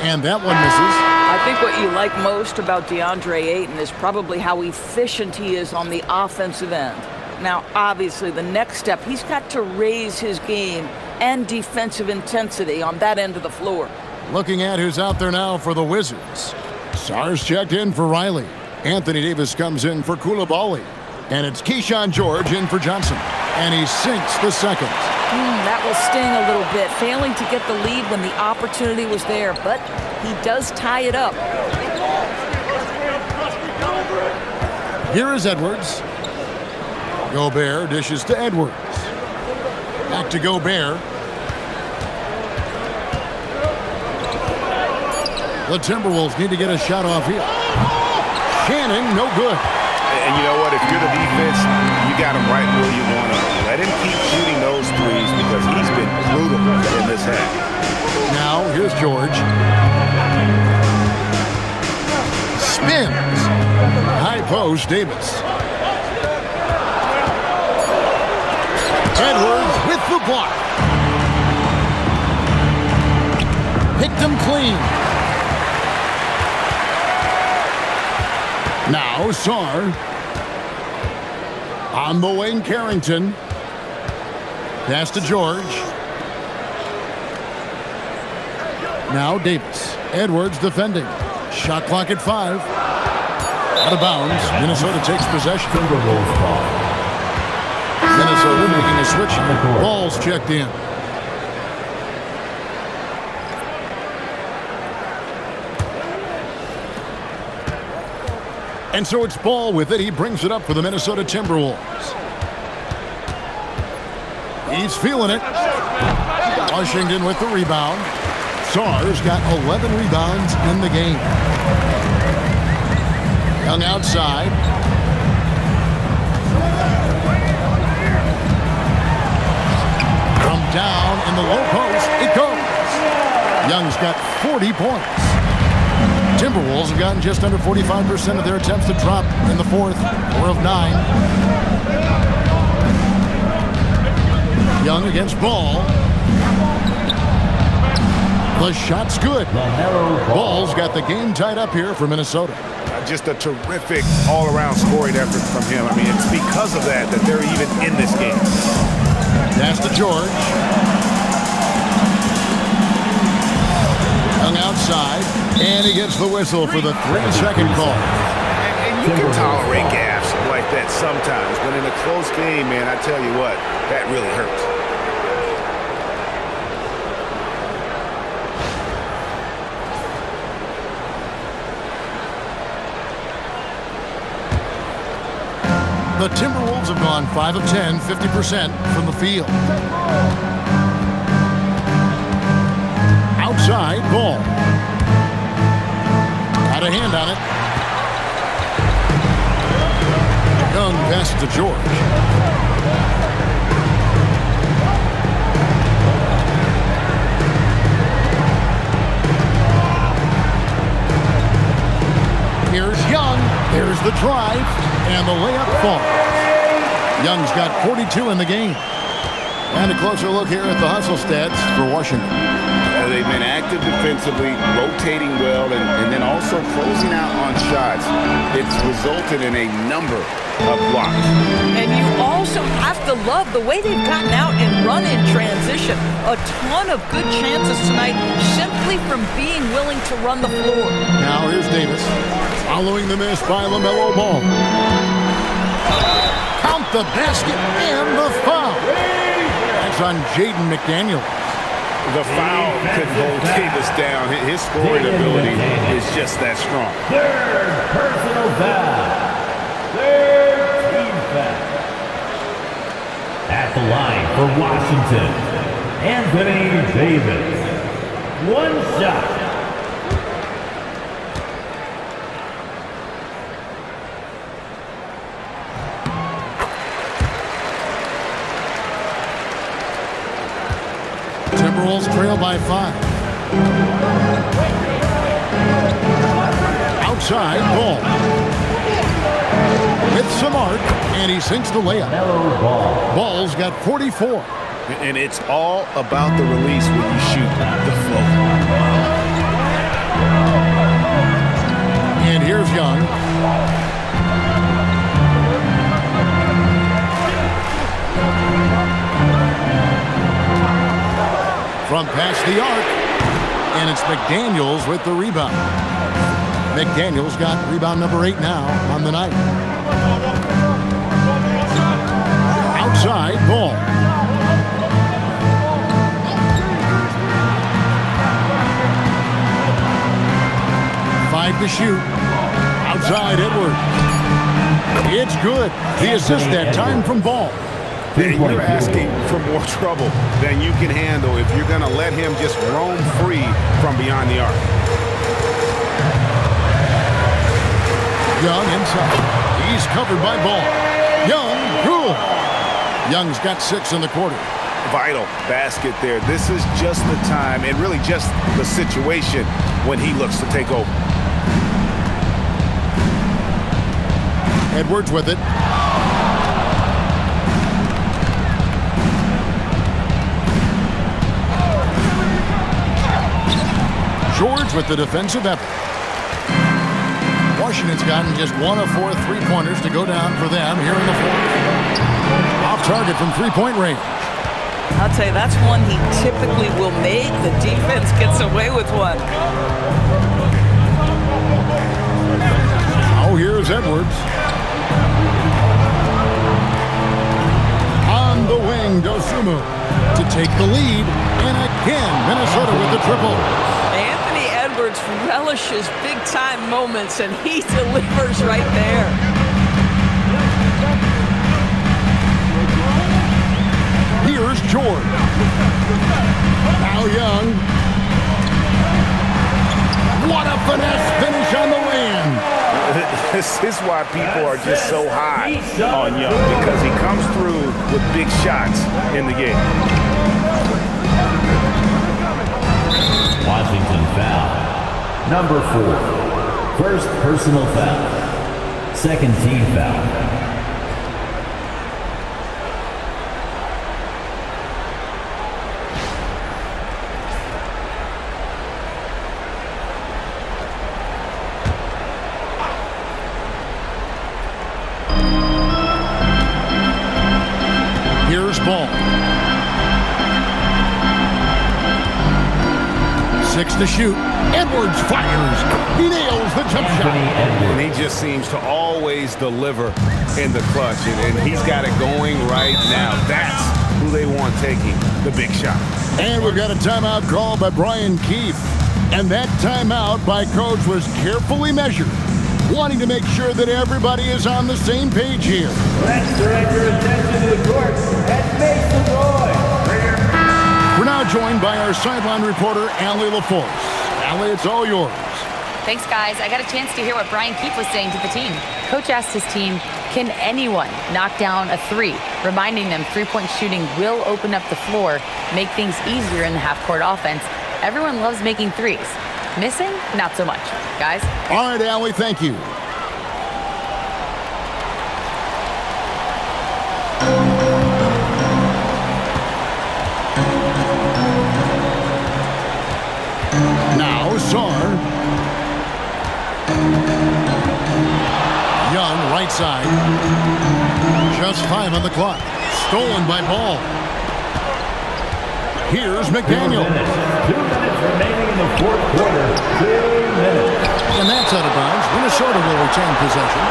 And that one misses. I think what you like most about DeAndre Ayton is probably how efficient he is on the offensive end. Now, obviously, the next step, he's got to raise his game and defensive intensity on that end of the floor. Looking at who's out there now for the Wizards. Sars checked in for Riley. Anthony Davis comes in for Koulibaly. And it's Keyshawn George in for Johnson. And he sinks the second. That will sting a little bit, failing to get the lead when the opportunity was there, but he does tie it up. Here is Edwards. Gobert dishes to Edwards. Back to Gobert. The Timberwolves need to get a shot off here. Shannon, no good. And you know what? If you're the defense, you got him right where you want him. Let him keep shooting those threes because he's been brutal in this half. Now, here's George. Spins. High post, Davis. Edwards with the block. Picked him clean. Now, Sarr. On the wing, Carrington. Pass to George. Now Davis. Edwards defending. Shot clock at 5. Out of bounds. Minnesota takes possession. Minnesota making a switch. Ball's checked in. And so it's Ball with it. He brings it up for the Minnesota Timberwolves. He's feeling it. Washington with the rebound. Stars got 11 rebounds in the game. Young outside. From down in the low post, it goes. Young's got 40 points. Timberwolves have gotten just under 45% of their attempts to drop in the fourth, 4 of 9. Young against Ball. The shot's good. Ball's got the game tied up here for Minnesota. Just a terrific all-around scoring effort from him. I mean, it's because of that they're even in this game. Pass to George. Young outside, and he gets the whistle for the 3-second call. And you can tolerate gaffes like that sometimes, but in a close game, man, I tell you what, that really hurts. The Timberwolves have gone 5 of 10, 50% from the field. Outside, Ball. Got a hand on it. Young passes to George. Here's Young. There's the drive. And the layup falls. Young's got 42 in the game. And a closer look here at the hustle stats for Washington. They've been active defensively, rotating well, and then also closing out on shots. It's resulted in a number of blocks. And you also have to love the way they've gotten out and run in transition. A ton of good chances tonight simply from being willing to run the floor. Now here's Davis. Following the miss by LaMelo Ball. Count the basket and the foul. That's on Jaden McDaniel. The foul could hold Davis down. His scoring ability is just that strong. Third personal foul. Third team foul. At the line for Washington, Anthony Davis. One shot. Timberwolves trail by 5. Outside, Ball. With some arc, and he sinks the layup. Ball's got 44. And it's all about the release when you shoot the flow. And here's Young. From past the arc, and it's McDaniels with the rebound. McDaniels got rebound number 8 now on the night. Outside, Ball. Five to shoot. Outside, Edwards. It's good. The assist that time from Ball. You're asking for more trouble than you can handle if you're going to let him just roam free from beyond the arc. Young inside. He's covered by Ball. Young, good. Young's got 6 in the quarter. Vital basket there. This is just the time and really just the situation when he looks to take over. Edwards with it. George with the defensive effort. Washington's gotten just 1 of 4 3-pointers to go down for them here in the fourth. Off target from 3-point range. I'll tell you, that's one he typically will make. The defense gets away with one. Oh, here's Edwards. On the wing, Dosunmu to take the lead. And again, Minnesota with the triple. Anthony Edwards relishes big-time moments, and he delivers right there. Here's George. Now Young. What a finesse finish on the win. This is why people are just so high on Young, because he comes through with big shots in the game. Washington foul. Number 4. First personal foul. Second team foul. Here's ball. 6 to shoot. Edwards fires. He nails the jump shot. And he just seems to always deliver in the clutch. And he's got it going right now. That's who they want taking the big shot. And we've got a timeout called by Brian Keefe. And that timeout by Coach was carefully measured, wanting to make sure that everybody is on the same page here. Let's direct your attention to the court and Mason Roy. We're now joined by our sideline reporter, Allie LaForce. Allie, it's all yours. Thanks, guys. I got a chance to hear what Brian Keefe was saying to the team. Coach asked his team, can anyone knock down a 3? Reminding them three-point shooting will open up the floor, make things easier in the half-court offense. Everyone loves making threes. Missing? Not so much. Guys? All right, Allie, thank you. Now, Sarr. Young, right side. Just 5 on the clock. Stolen by Ball. Here's McDaniel. 2 minutes remaining in the fourth quarter. 2 minutes. And that's out of bounds. Minnesota will retain possession.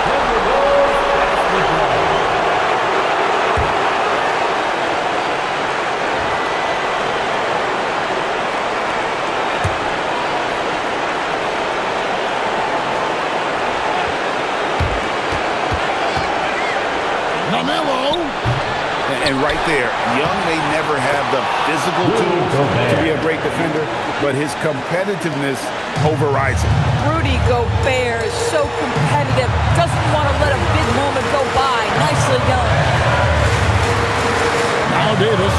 And right there, Young may never have the physical tools to be a great defender, but his competitiveness overrides it. Rudy Gobert is so competitive, doesn't want to let a big moment go by. Nicely done. Now Davis.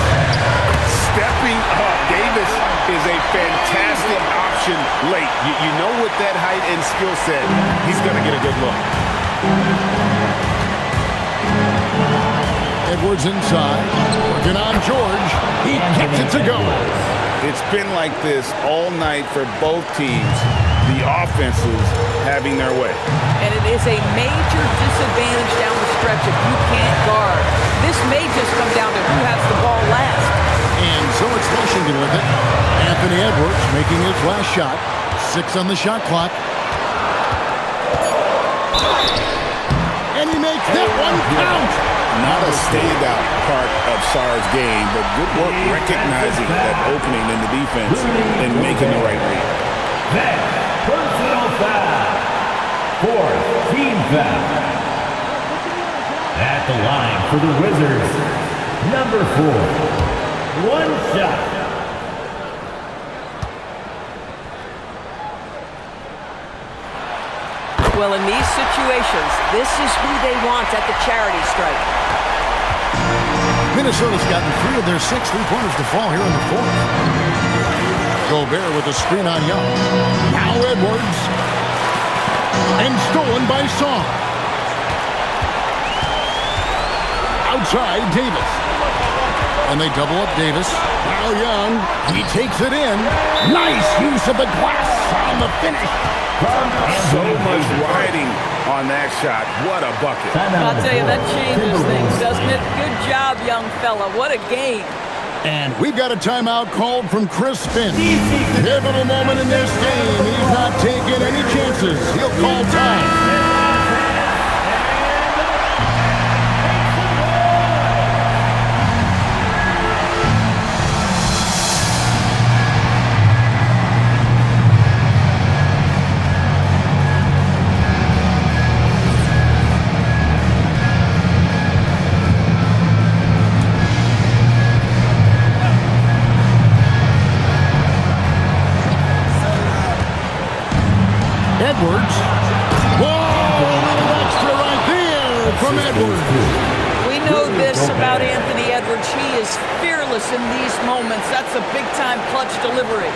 Stepping up, Davis is a fantastic option late. You know, with that height and skill set, he's going to get a good look. Edwards inside, working on George. He gets it to go. It's been like this all night for both teams, the offenses having their way. And it is a major disadvantage down the stretch if you can't guard. This may just come down to who has the ball last. And so it's Washington with it. Anthony Edwards making his last shot. 6 on the shot clock. And he makes that one count. Not a standout part of Sarr's game, but good work recognizing that opening in the defense and making the right read. Next, personal foul. 4th team foul. At the line for the Wizards, number 4. 1 shot. Well, in these situations, this is who they want at the charity stripe. Minnesota's gotten 3 of their 6 3-pointers to fall here in the 4th. Gobert with a screen on Young. Now Edwards. And stolen by Sarr. Outside, Davis. And they double up Davis. Now Young. He takes it in. Nice use of the glass on the finish. So much riding on that shot. What a bucket. I'll tell you, that changes things, doesn't it? Good job, young fella. What a game. And we've got a timeout called from Chris Finn. Pivotal moment in this game. He's not taking any chances. He'll call time. Edwards. Whoa, a little extra right there from Edwards. We know this about Anthony Edwards. He is fearless in these moments. That's a big-time clutch delivery.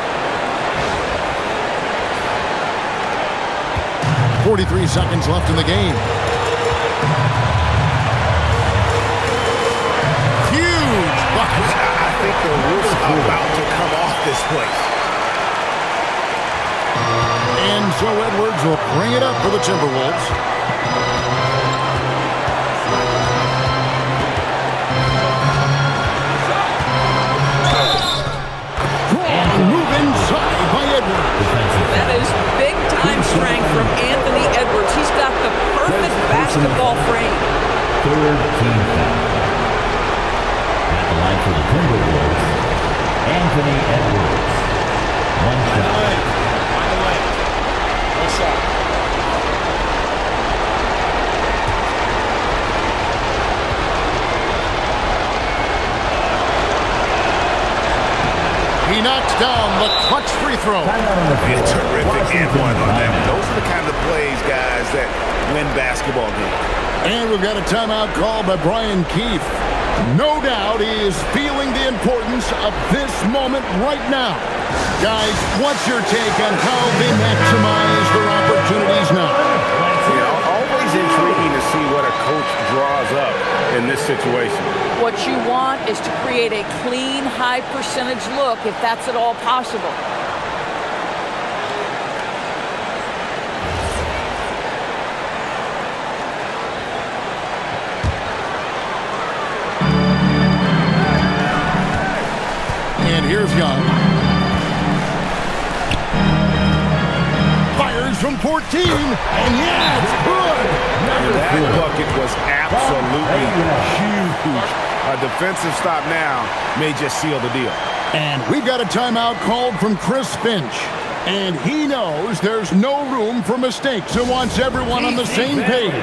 43 seconds left in the game. Huge bucket. I think the roof's about to come off this place. And so Edwards will bring it up for the Timberwolves. Move inside by Edwards. That is big-time strength from Anthony Edwards. He's got the perfect basketball frame. Third team foul. At the line for the Timberwolves, Anthony Edwards. One shot. By the way, one shot. He knocks down the clutch free throw. A terrific and one on them. Those are the kind of plays, guys, that win basketball games. And we've got a timeout called by Brian Keefe. No doubt he is feeling the importance of this moment right now. Guys, what's your take on how they maximize their opportunities now? You know, always intriguing to see what a coach draws up in this situation. What you want is to create a clean, high-percentage look, if that's at all possible. And here's Young. Fires from 14, and yeah, it's good. That bucket was absolutely huge. A defensive stop now may just seal the deal. And we've got a timeout called from Chris Finch. And he knows there's no room for mistakes and wants everyone on the same page.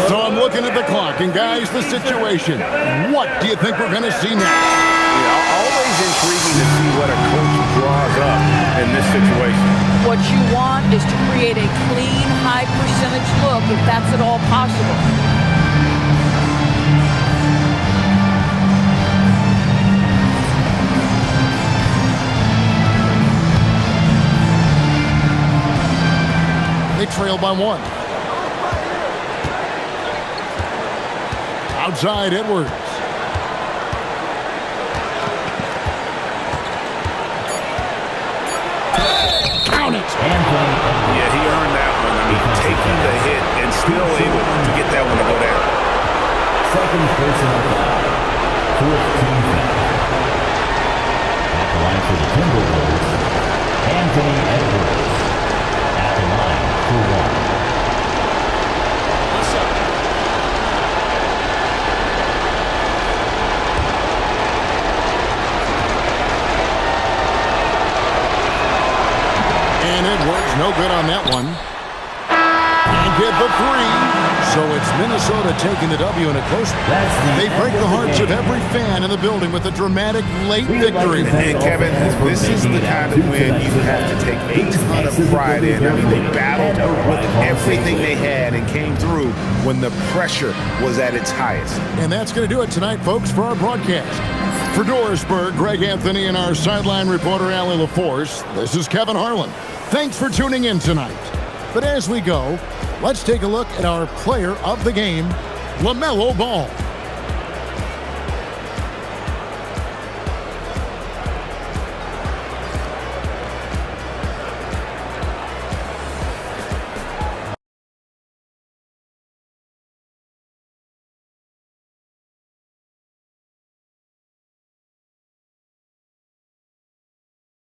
So I'm looking at the clock, and guys, the situation. What do you think we're going to see next? You know, always intriguing to see what a coach draws up in this situation. What you want is to create a clean, high-percentage look, if that's at all possible. They trail by one. Outside Edwards. Count it. Yeah, he earned that one. I mean, taking the hit and still able to get that one to go down. Second personal foul. Fourth team foul. At the line for the Timberwolves, Anthony Edwards. At the line for one. What's up? And Edwards, no good on that one. And get the three. So it's Minnesota taking the W in a close one. They break the hearts of every fan in the building with a dramatic late victory. And Kevin, this is the kind of win you have to take a ton of pride in. I mean, they battled with everything they had and came through when the pressure was at its highest. And that's going to do it tonight, folks, for our broadcast. For Dorisburg, Greg Anthony, and our sideline reporter, Allie LaForce, this is Kevin Harlan. Thanks for tuning in tonight. But as we go, let's take a look at our player of the game, LaMelo Ball.